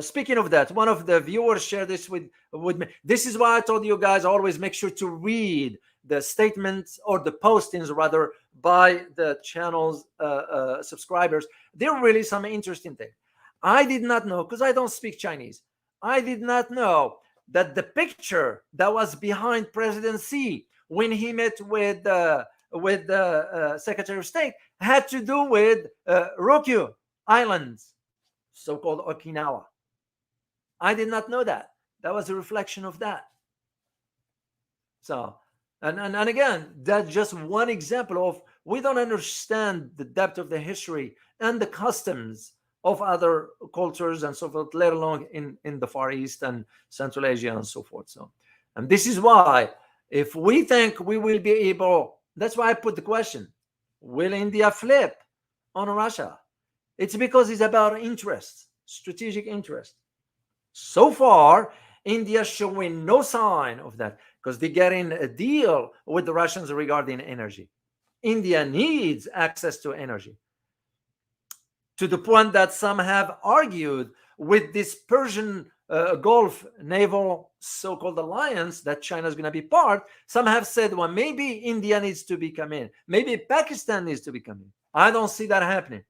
speaking of that, one of the viewers shared this with me. This is why I told you guys always make sure to read the statements or the postings rather by the channel's subscribers. There are really some interesting things. I did not know, because I don't speak Chinese. I did not know that the picture that was behind President Xi when he met with the Secretary of State had to do with Ryukyu Islands, so-called Okinawa. I did not know that. That was a reflection of that. So, and again, that's just one example of we don't understand the depth of the history and the customs of other cultures and so forth, let alone in the Far East and Central Asia and so forth. So, and this is why, if we think we will be able, that's why I put the question, will India flip on Russia? It's because it's about interest, strategic interest. So far, India is showing no sign of that because they're getting a deal with the Russians regarding energy. India needs access to energy, to the point that some have argued with this Persian Gulf naval so-called alliance that China is going to be part. Some have said, well, maybe India needs to become in. Maybe Pakistan needs to become in. I don't see that happening.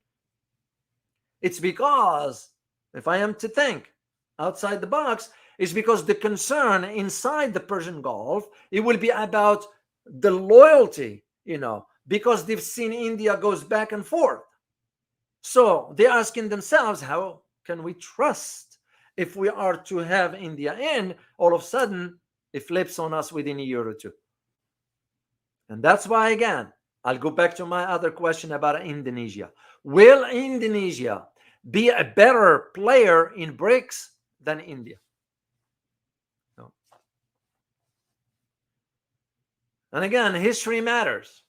It's because, if I am to think outside the box, it's because the concern inside the Persian Gulf, it will be about the loyalty, because they've seen India goes back and forth. So they're asking themselves, how can we trust if we are to have India in, all of a sudden it flips on us within a year or two? And that's why, again, I'll go back to my other question about Indonesia. Will Indonesia be a better player in BRICS than India? No. And again, history matters.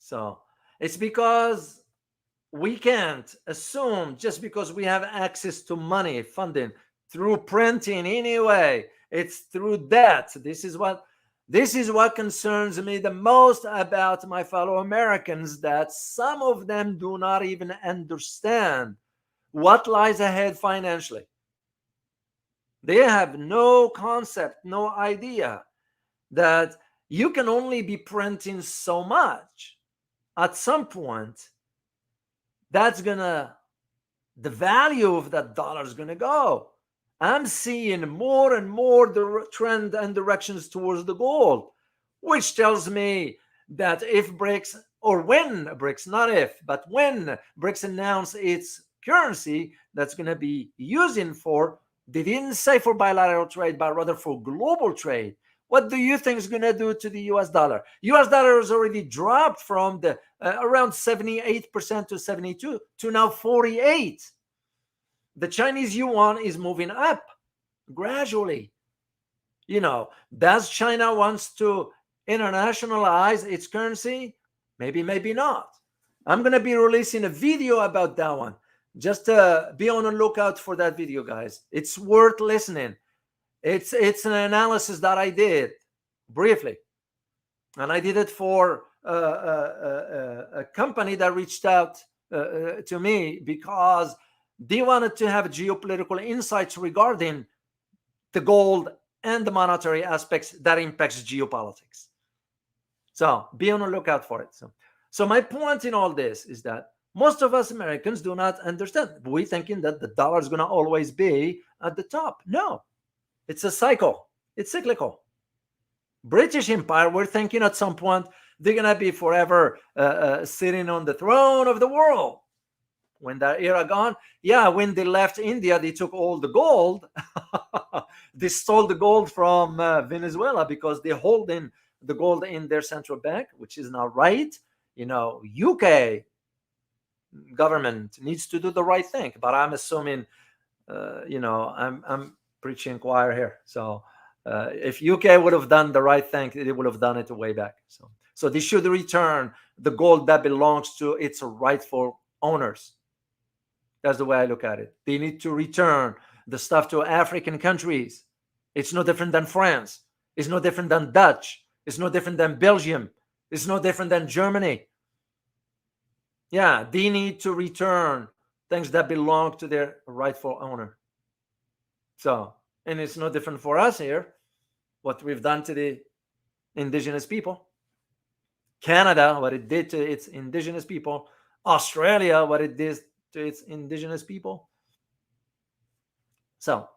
So it's because we can't assume just because we have access to money, funding through printing anyway, it's through debt. This is what concerns me the most about my fellow Americans, that some of them do not even understand what lies ahead financially. They have no concept, no idea that you can only be printing so much. At some point, the value of that dollar is going to go. I'm seeing more and more the trend and directions towards the gold, which tells me that if BRICS, or when BRICS, not if, but when BRICS announce its currency that's going to be using for, they didn't say for bilateral trade, but rather for global trade. What do you think is going to do to the US dollar? US dollar has already dropped from the around 78% to 72 to now 48. The Chinese yuan is moving up gradually. Does China wants to internationalize its currency? Maybe, maybe not. I'm going to be releasing a video about that one. Just be on the lookout for that video, guys. It's worth listening. It's an analysis that I did briefly, and I did it for a company that reached out to me because they wanted to have geopolitical insights regarding the gold and the monetary aspects that impacts geopolitics. So be on the lookout for it. So my point in all this is that most of us Americans do not understand. We're thinking that the dollar is going to always be at the top. No, it's a cycle. It's cyclical. British Empire, we're thinking at some point they're going to be forever sitting on the throne of the world. When that era gone, yeah, when they left India, they took all the gold. They stole the gold from Venezuela because they're holding the gold in their central bank, which is not right. UK government needs to do the right thing, but I'm assuming, I'm preaching choir here. So if UK would have done the right thing, they would have done it way back. So they should return the gold that belongs to its rightful owners. That's the way I look at it. They need to return the stuff to African countries. It's no different than France. It's no different than Dutch. It's no different than Belgium. It's no different than Germany. Yeah, they need to return things that belong to their rightful owner. So, and it's no different for us here, what we've done to the indigenous people. Canada, what it did to its indigenous people. Australia, what it did to its indigenous people. So,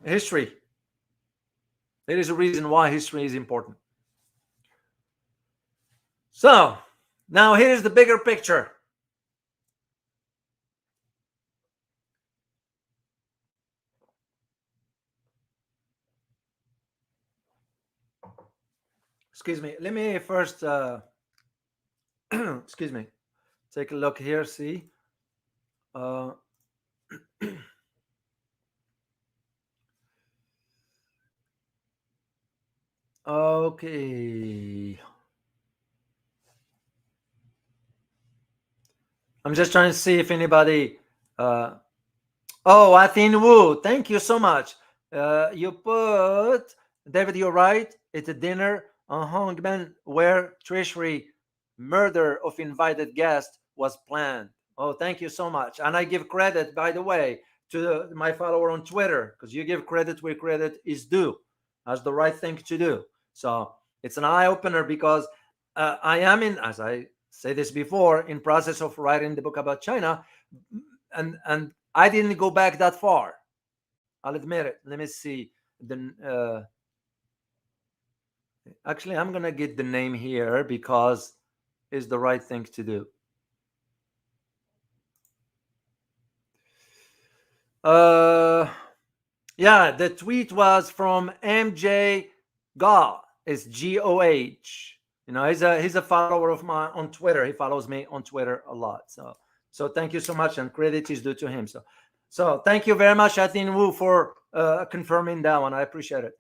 history. There is a reason why history is important. So, now here's the bigger picture. Excuse me. Let me first, excuse me, take a look here. See. Okay. I'm just trying to see if anybody. Athin Wu, thank you so much. You put, David, you're right. It's a dinner on Hongman where treachery, murder of invited guests was planned. Oh, thank you so much. And I give credit, by the way, to my follower on Twitter, because you give credit where credit is due. That's the right thing to do. So it's an eye opener because I am in, as I say this before, in process of writing the book about China, and I didn't go back that far. I'll admit it. Let me see. Actually, I'm gonna get the name here because it's the right thing to do. Yeah, the tweet was from MJ Goh. It's Goh. He's a follower of mine on Twitter. He follows me on Twitter a lot. So thank you so much, and credit is due to him. So thank you very much, Athin Wu, for confirming that one. I appreciate it.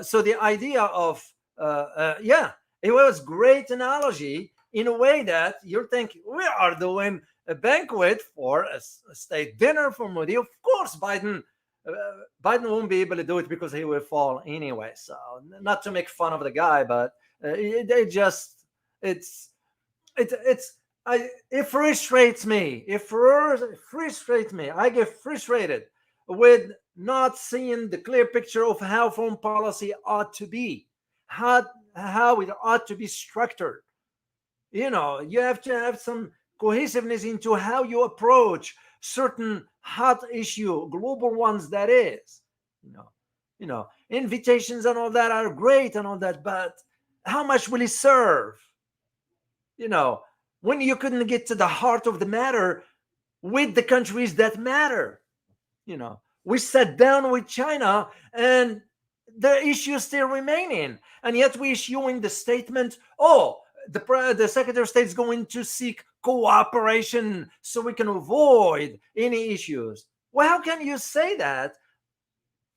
So the idea of it was great analogy in a way that you're thinking we are doing a banquet for a state dinner for Modi. Of course, Biden won't be able to do it because he will fall anyway. So not to make fun of the guy, but it frustrates me. It frustrates me. I get frustrated with not seeing the clear picture of how foreign policy ought to be, how it ought to be structured. You have to have some cohesiveness into how you approach certain hot issue, global ones, that is. Invitations and all that are great and all that, but how much will it serve? When you couldn't get to the heart of the matter with the countries that matter. We sat down with China and the issue is still remaining, and yet we're issuing the statement, the Secretary of State is going to seek cooperation so we can avoid any issues. Well, how can you say that?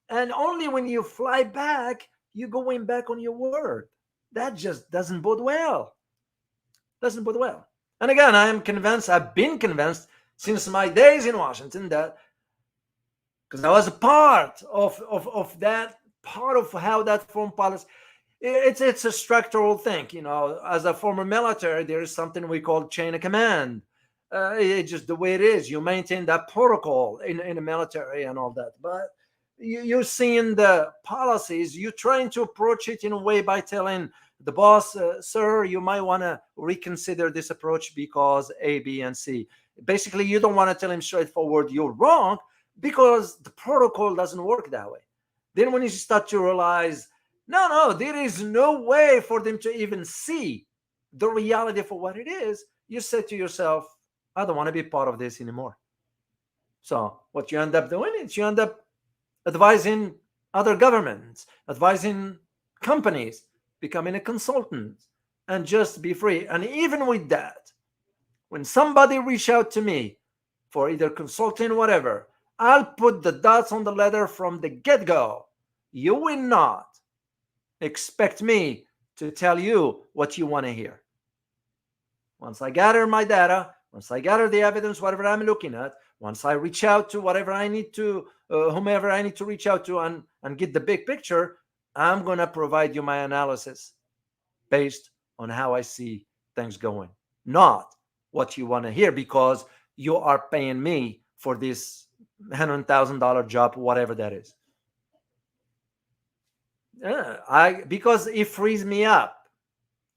And only when you fly back, you're going back on your word. That just doesn't bode well. Doesn't bode well. And again, I've been convinced since my days in Washington that because I was a part of that, part of how that foreign policy. It's a structural thing, As a former military, there is something we call chain of command. It's just the way it is. You maintain that protocol in the military and all that, but you're seeing the policies. You're trying to approach it in a way by telling the boss, sir, you might want to reconsider this approach because A, B, and C. Basically, you don't want to tell him straightforward, you're wrong, because the protocol doesn't work that way. Then when you start to realize, no, there is no way for them to even see the reality for what it is, you say to yourself, I don't want to be part of this anymore. So what you end up doing is you end up advising other governments, advising companies, becoming a consultant, and just be free. And even with that, when somebody reach out to me for either consulting or whatever, I'll put the dots on the letter from the get-go. You will not expect me to tell you what you want to hear. Once I gather my data, once I gather the evidence, whatever I'm looking at, once I reach out to whatever I need to, whomever I need to reach out to and get the big picture, I'm going to provide you my analysis based on how I see things going, not what you want to hear, because you are paying me for this $100,000 job, whatever that is. Because it frees me up.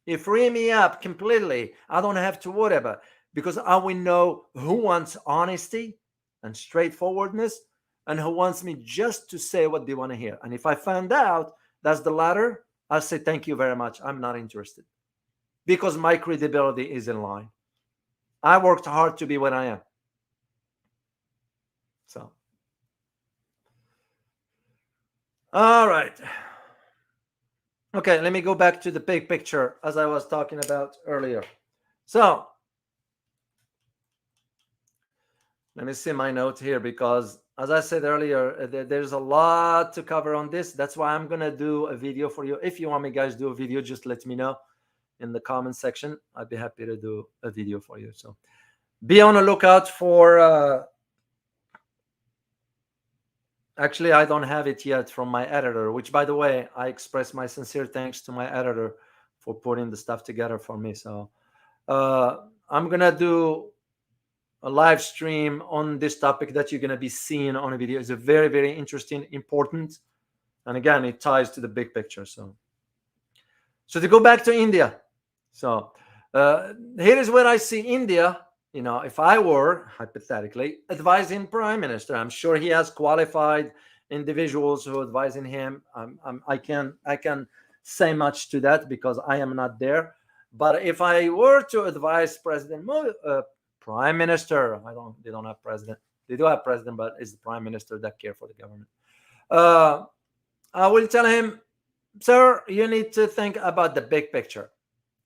It frees me up completely. I don't have to worry about it, because I will know who wants honesty and straightforwardness and who wants me just to say what they want to hear. And if I find out that's the latter, I'll say, thank you very much. I'm not interested, because my credibility is in line. I worked hard to be what I am. So, all right. Okay, let me go back to the big picture as I was talking about earlier. So, let me see my note here, because as I said earlier, there's a lot to cover on this. That's why I'm going to do a video for you. If you want me guys to do a video, just let me know in the comment section. I'd be happy to do a video for you. So be on the lookout for, actually, I don't have it yet from my editor, which, by the way, I express my sincere thanks to my editor for putting the stuff together for me. So I'm going to do a live stream on this topic that you're going to be seeing on a video. It's a very, very interesting, important, and again, it ties to the big picture. So to go back to India. So here is where I see India. If I were hypothetically advising Prime Minister, I'm sure he has qualified individuals who are advising him. I can say much to that because I am not there. But if I were to advise President Modi, Prime Minister, they don't have president. They do have president, but it's the Prime Minister that care for the government. I will tell him, sir, you need to think about the big picture.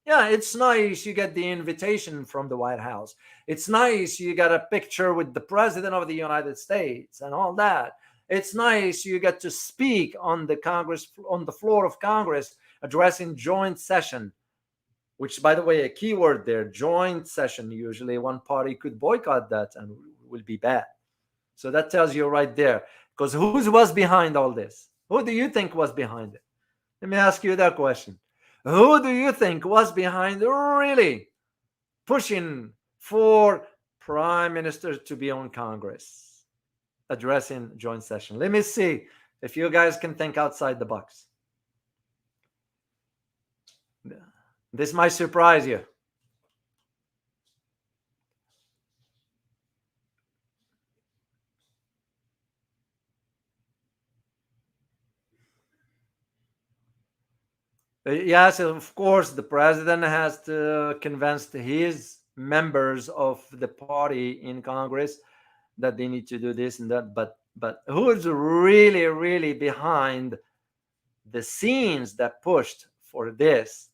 Yeah, it's nice you get the invitation from the White House. It's nice you got a picture with the President of the United States and all that. It's nice you get to speak on the floor of Congress, addressing joint session, which, by the way, a keyword there, joint session. Usually one party could boycott that and will be bad. So that tells you right there, because who was behind all this? Who do you think was behind it? Let me ask you that question. Who do you think was behind really pushing for Prime Minister to be on Congress, addressing joint session? Let me see if you guys can think outside the box. This might surprise you. Yes, of course, the president has to convince his members of the party in Congress that they need to do this and that. But who is really, really behind the scenes that pushed for this?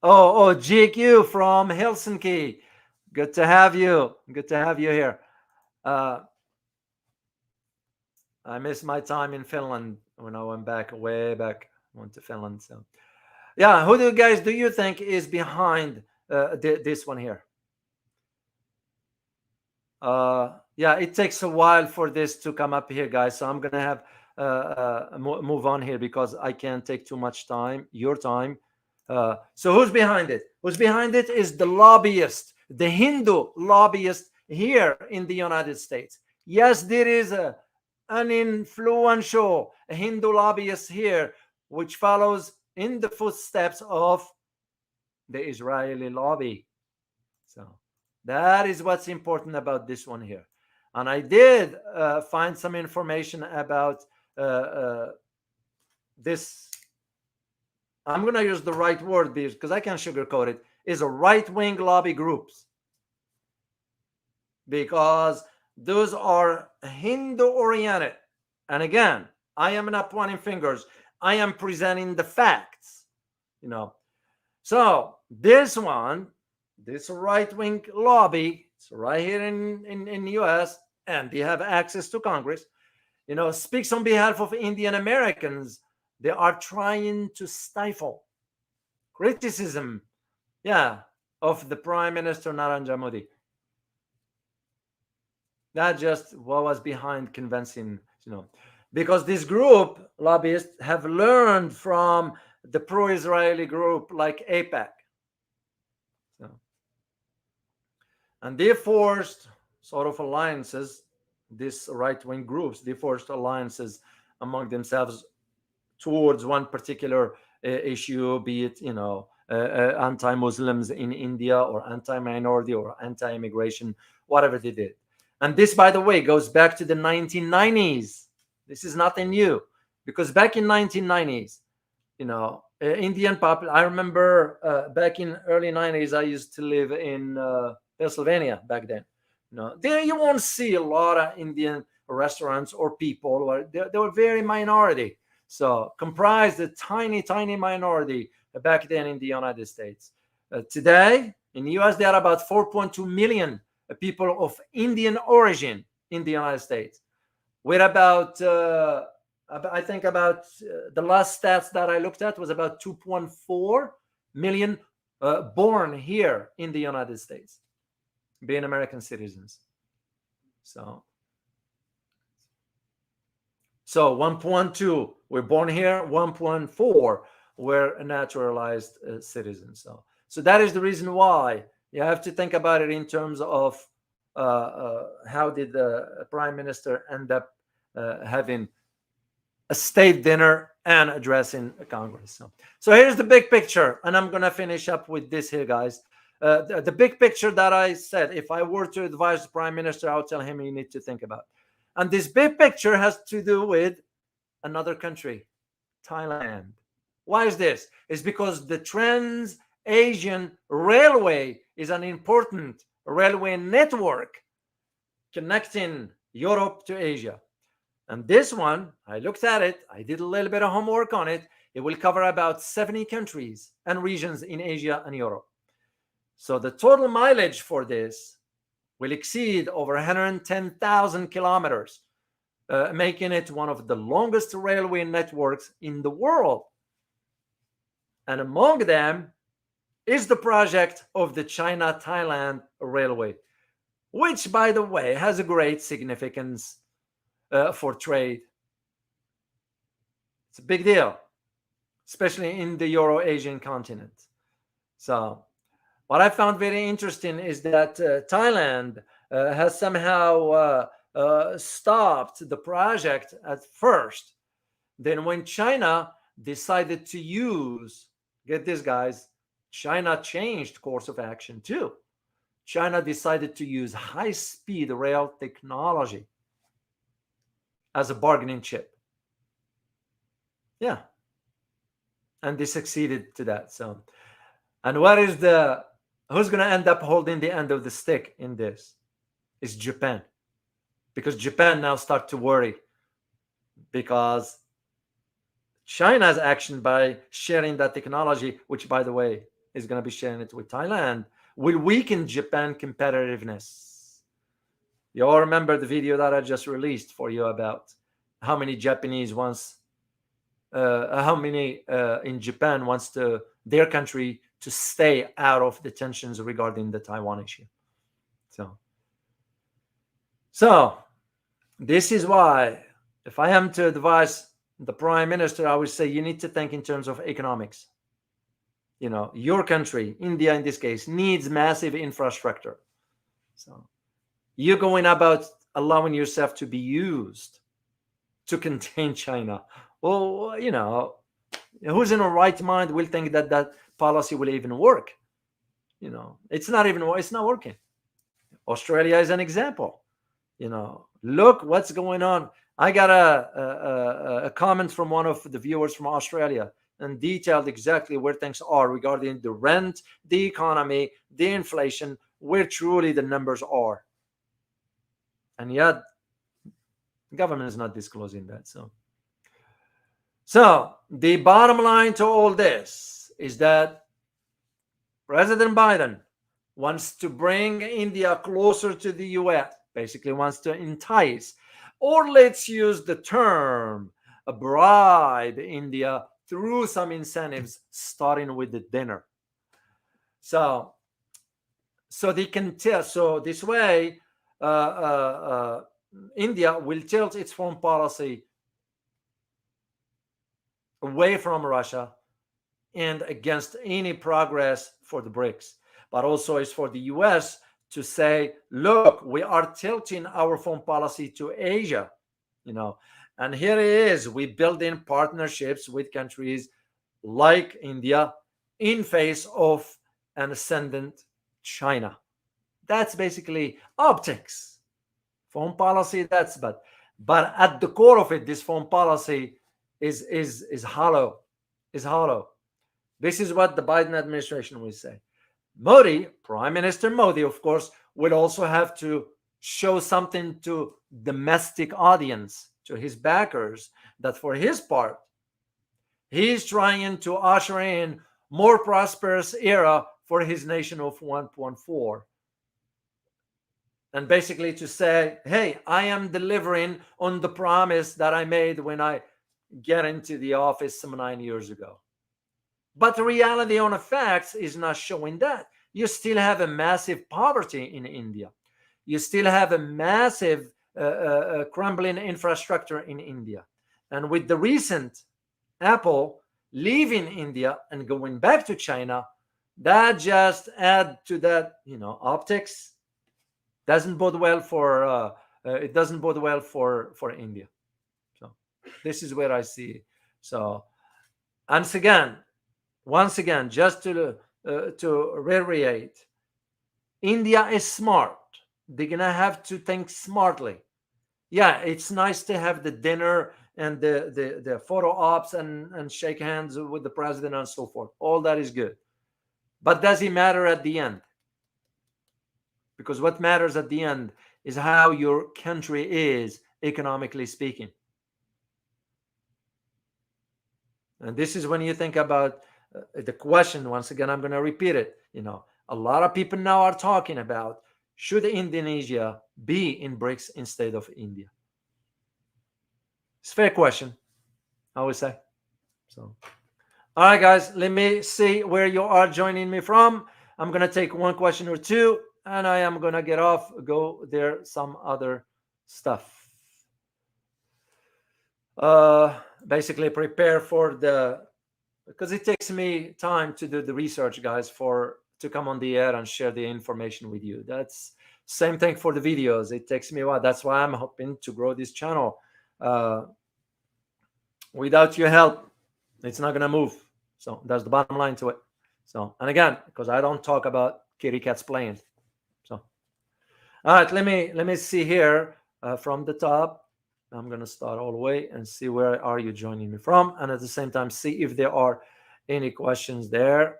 GQ from Helsinki. Good to have you. Good to have you here. I missed my time in Finland when I went back, way back, went to Finland. So, yeah, who do you think is behind this one here? Yeah, it takes a while for this to come up here, guys. So I'm gonna have move on here because I can't take too much time, your time. So who's behind it? Who's behind it is the lobbyist, the Hindu lobbyist here in the United States. Yes, there is an influential Hindu lobbyist here, which follows in the footsteps of the Israeli lobby. So that is what's important about this one here. And I did find some information about this. I'm going to use the right word because I can't sugarcoat it. Is a right-wing lobby groups, because those are Hindu-oriented. And again, I am not pointing fingers. I am presenting the facts. So this one, this right-wing lobby, it's right here in the US, and they have access to Congress, speaks on behalf of Indian Americans. They are trying to stifle criticism, of the Prime Minister Narendra Modi. That just what was behind convincing, because this group, lobbyists, have learned from the pro-Israeli group like AIPAC. So, and they forced sort of alliances, these right-wing groups, they forced alliances among themselves towards one particular issue, be it, anti-Muslims in India or anti-minority or anti-immigration, whatever they did. And this, by the way, goes back to the 1990s. This is nothing new, because back in 1990s, Indian I remember back in early 90s, I used to live in Pennsylvania back then. There you won't see a lot of Indian restaurants or people. They were very minority. So comprised a tiny minority back then in the United States. Today, in the US, there are about 4.2 million people of Indian origin in the United States. We're about, I think about the last stats that I looked at was about 2.4 million born here in the United States, being American citizens. So 1.2 were born here, 1.4 were naturalized citizens. So that is the reason why you have to think about it in terms of how did the Prime Minister end up having a state dinner and addressing Congress. So here's the big picture, and I'm going to finish up with this here, guys. The big picture that I said, if I were to advise the Prime Minister, I would tell him you need to think about. And this big picture has to do with another country, Thailand. Why is this? It's because the Trans-Asian Railway is an important railway network connecting Europe to Asia. And this one, I looked at it, I did a little bit of homework on it. It will cover about 70 countries and regions in Asia and Europe. So the total mileage for this will exceed over 110,000 kilometers, making it one of the longest railway networks in the world. And among them is the project of the China-Thailand Railway, which, by the way, has a great significance for trade. It's a big deal, especially in the Euro-Asian continent. So what I found very interesting is that Thailand has somehow stopped the project at first. Then when China decided to use, get this, guys, China changed course of action too. China decided to use high-speed rail technology as a bargaining chip. Yeah. And they succeeded to that. So, and who's going to end up holding the end of the stick in this is Japan. Because Japan now start to worry, because China's action by sharing that technology, which, by the way, is going to be sharing it with Thailand, will weaken Japan competitiveness. You all remember the video that I just released for you about how many Japanese in Japan wants their country to stay out of the tensions regarding the Taiwan issue. So So this is why, if I am to advise the prime minister, I would say you need to think in terms of economics. Your country, India in this case, needs massive infrastructure. So you're going about allowing yourself to be used to contain China. Well, who's in a right mind will think that that policy will even work? It's not working. Australia is an example. Look what's going on. I got a comment from one of the viewers from Australia and detailed exactly where things are regarding the rent, the economy, the inflation, where truly the numbers are. And yet, the government is not disclosing that. So the bottom line to all this is that President Biden wants to bring India closer to the US, basically wants to entice, or let's use the term, bribe India through some incentives, starting with the dinner. So they can tell. So this way, India will tilt its foreign policy away from Russia and against any progress for the BRICS. But also is for the US to say, look, we are tilting our foreign policy to Asia, and here it is. We build in partnerships with countries like India in face of an ascendant China. That's basically optics. Foreign policy, that's but at the core of it, this foreign policy is hollow. This is what the Biden administration will say. Modi, Prime Minister Modi, of course, will also have to show something to domestic audience, to his backers, that for his part, he's trying to usher in more prosperous era for his nation of 1.4. And basically to say, hey, I am delivering on the promise that I made when I get into the office some 9 years ago. But the reality on the facts is not showing that. You still have a massive poverty in India. You still have a massive crumbling infrastructure in India. And with the recent Apple leaving India and going back to China, that just add to that, optics. Doesn't bode well for it doesn't bode well for India. So this is where I see it. So once again, just to reiterate, India is smart. They're gonna have to think smartly. Yeah, it's nice to have the dinner and the photo ops and shake hands with the president and so forth. All that is good. But does it matter at the end? Because what matters at the end is how your country is, economically speaking. And this is when you think about the question. Once again, I'm going to repeat it. A lot of people now are talking about, should Indonesia be in BRICS instead of India? It's a fair question, I would say. So, all right, guys, let me see where you are joining me from. I'm going to take one question or two, and I am going to get off, go there, some other stuff. Basically prepare for because it takes me time to do the research, guys, to come on the air and share the information with you. That's same thing for the videos. It takes me a while. That's why I'm hoping to grow this channel. Without your help, it's not going to move. So that's the bottom line to it. So, and again, because I don't talk about kitty cats playing. So, all right, let me see here from the top. I'm going to start all the way and see where are you joining me from. And at the same time, see if there are any questions there.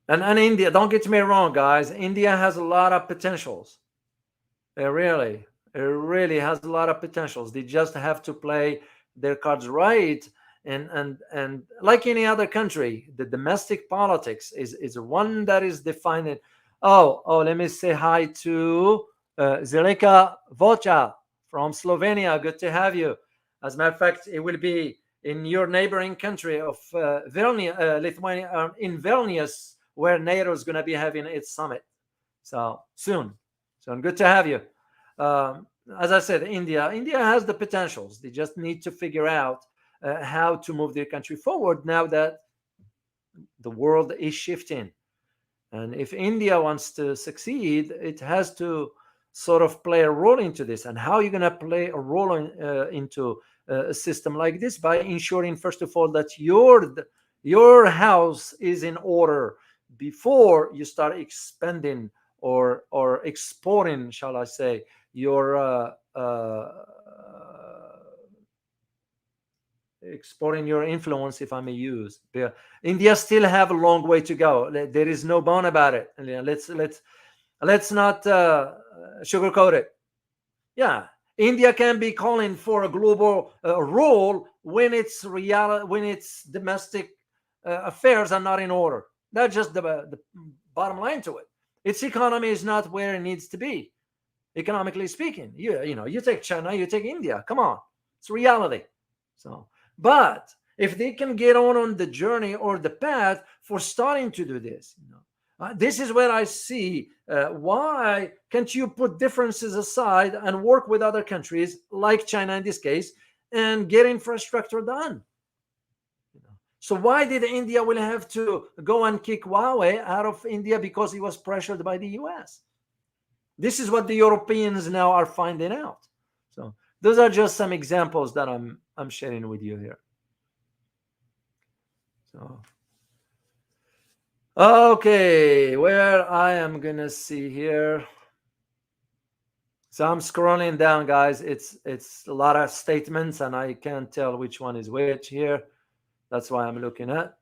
And India, don't get me wrong, guys. India has a lot of potentials. It really has a lot of potentials. They just have to play their cards right. And like any other country, the domestic politics is one that is defined. Oh, let me say hi to Zelika Vocha from Slovenia. Good to have you. As a matter of fact, it will be in your neighboring country of Lithuania, in Vilnius, where NATO is going to be having its summit. So soon. Good to have you. As I said, India has the potentials. They just need to figure out how to move their country forward now that the world is shifting. And if India wants to succeed, it has to sort of play a role into this. And how are you going to play a role into a system like this? By ensuring, first of all, that your house is in order before you start expanding or exporting, shall I say, your exporting your influence, if I may use. India still have a long way to go. There is no bone about it. Let's not sugarcoat it. Yeah, India can be calling for a global role when its domestic affairs are not in order. That's just the bottom line to it. Its economy is not where it needs to be, economically speaking. You take China, you take India. Come on, it's reality. So, but if they can get on the journey or the path for starting to do this, this is where I see why can't you put differences aside and work with other countries like China in this case and get infrastructure done. So why did India will have to go and kick Huawei out of India because he was pressured by the US? This is what the Europeans now are finding out. So those are just some examples that I'm sharing with you here. So okay, where I am gonna see here. So I'm scrolling down, guys. It's a lot of statements, and I can't tell which one is which here. That's why I'm looking at.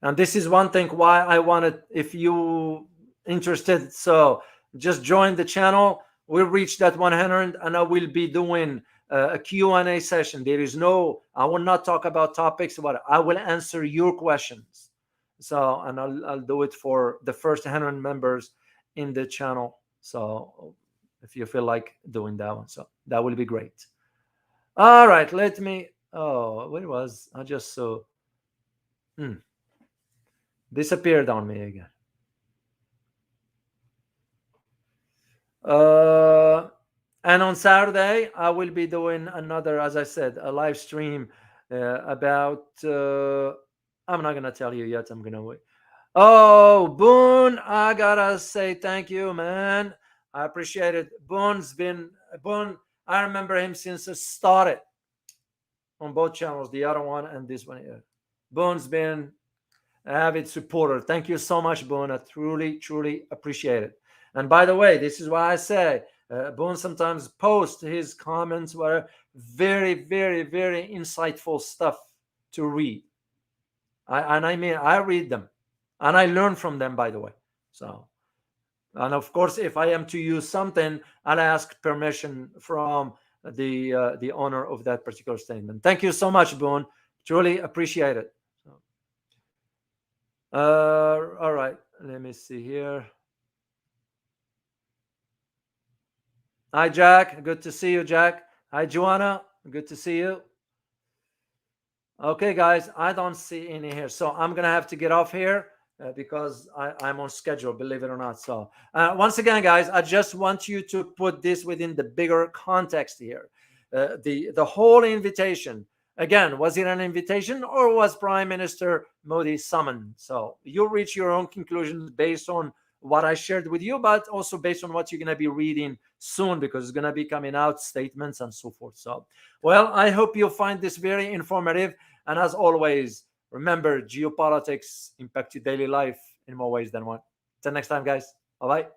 And this is one thing why I wanted, if you interested, so just join the channel. We'll reach that 100, and I will be doing a Q&A session. I will not talk about topics, but I will answer your questions. So, and I'll do it for the first 100 members in the channel. So if you feel like doing that one, so that will be great. All right, let me, where it was, I just saw, disappeared on me again. And on Saturday, I will be doing another, as I said, a live stream about, I'm not going to tell you yet. I'm going to wait. Oh, Boone, I got to say thank you, man. I appreciate it. Boone, I remember him since it started on both channels, the other one and this one here. Boone's been an avid supporter. Thank you so much, Boone. I truly, truly appreciate it. And by the way, this is why I say, Boone sometimes posts his comments were very, very, very insightful stuff to read. I read them and I learn from them, by the way. So, and of course, if I am to use something, I'll ask permission from the owner of that particular statement. Thank you so much, Boone. Truly appreciate it. All right, let me see here. Hi, Jack. Good to see you, Jack. Hi, Joanna. Good to see you. Okay, guys, I don't see any here. So I'm going to have to get off here because I'm on schedule, believe it or not. So once again, guys, I just want you to put this within the bigger context here. The whole invitation, again, was it an invitation or was Prime Minister Modi summoned? So you reach your own conclusions based on what I shared with you, but also based on what you're going to be reading soon, because it's going to be coming out, statements and so forth. So, well, I hope you'll find this very informative. And as always, remember, geopolitics impact your daily life in more ways than one. Till next time, guys. Bye-bye.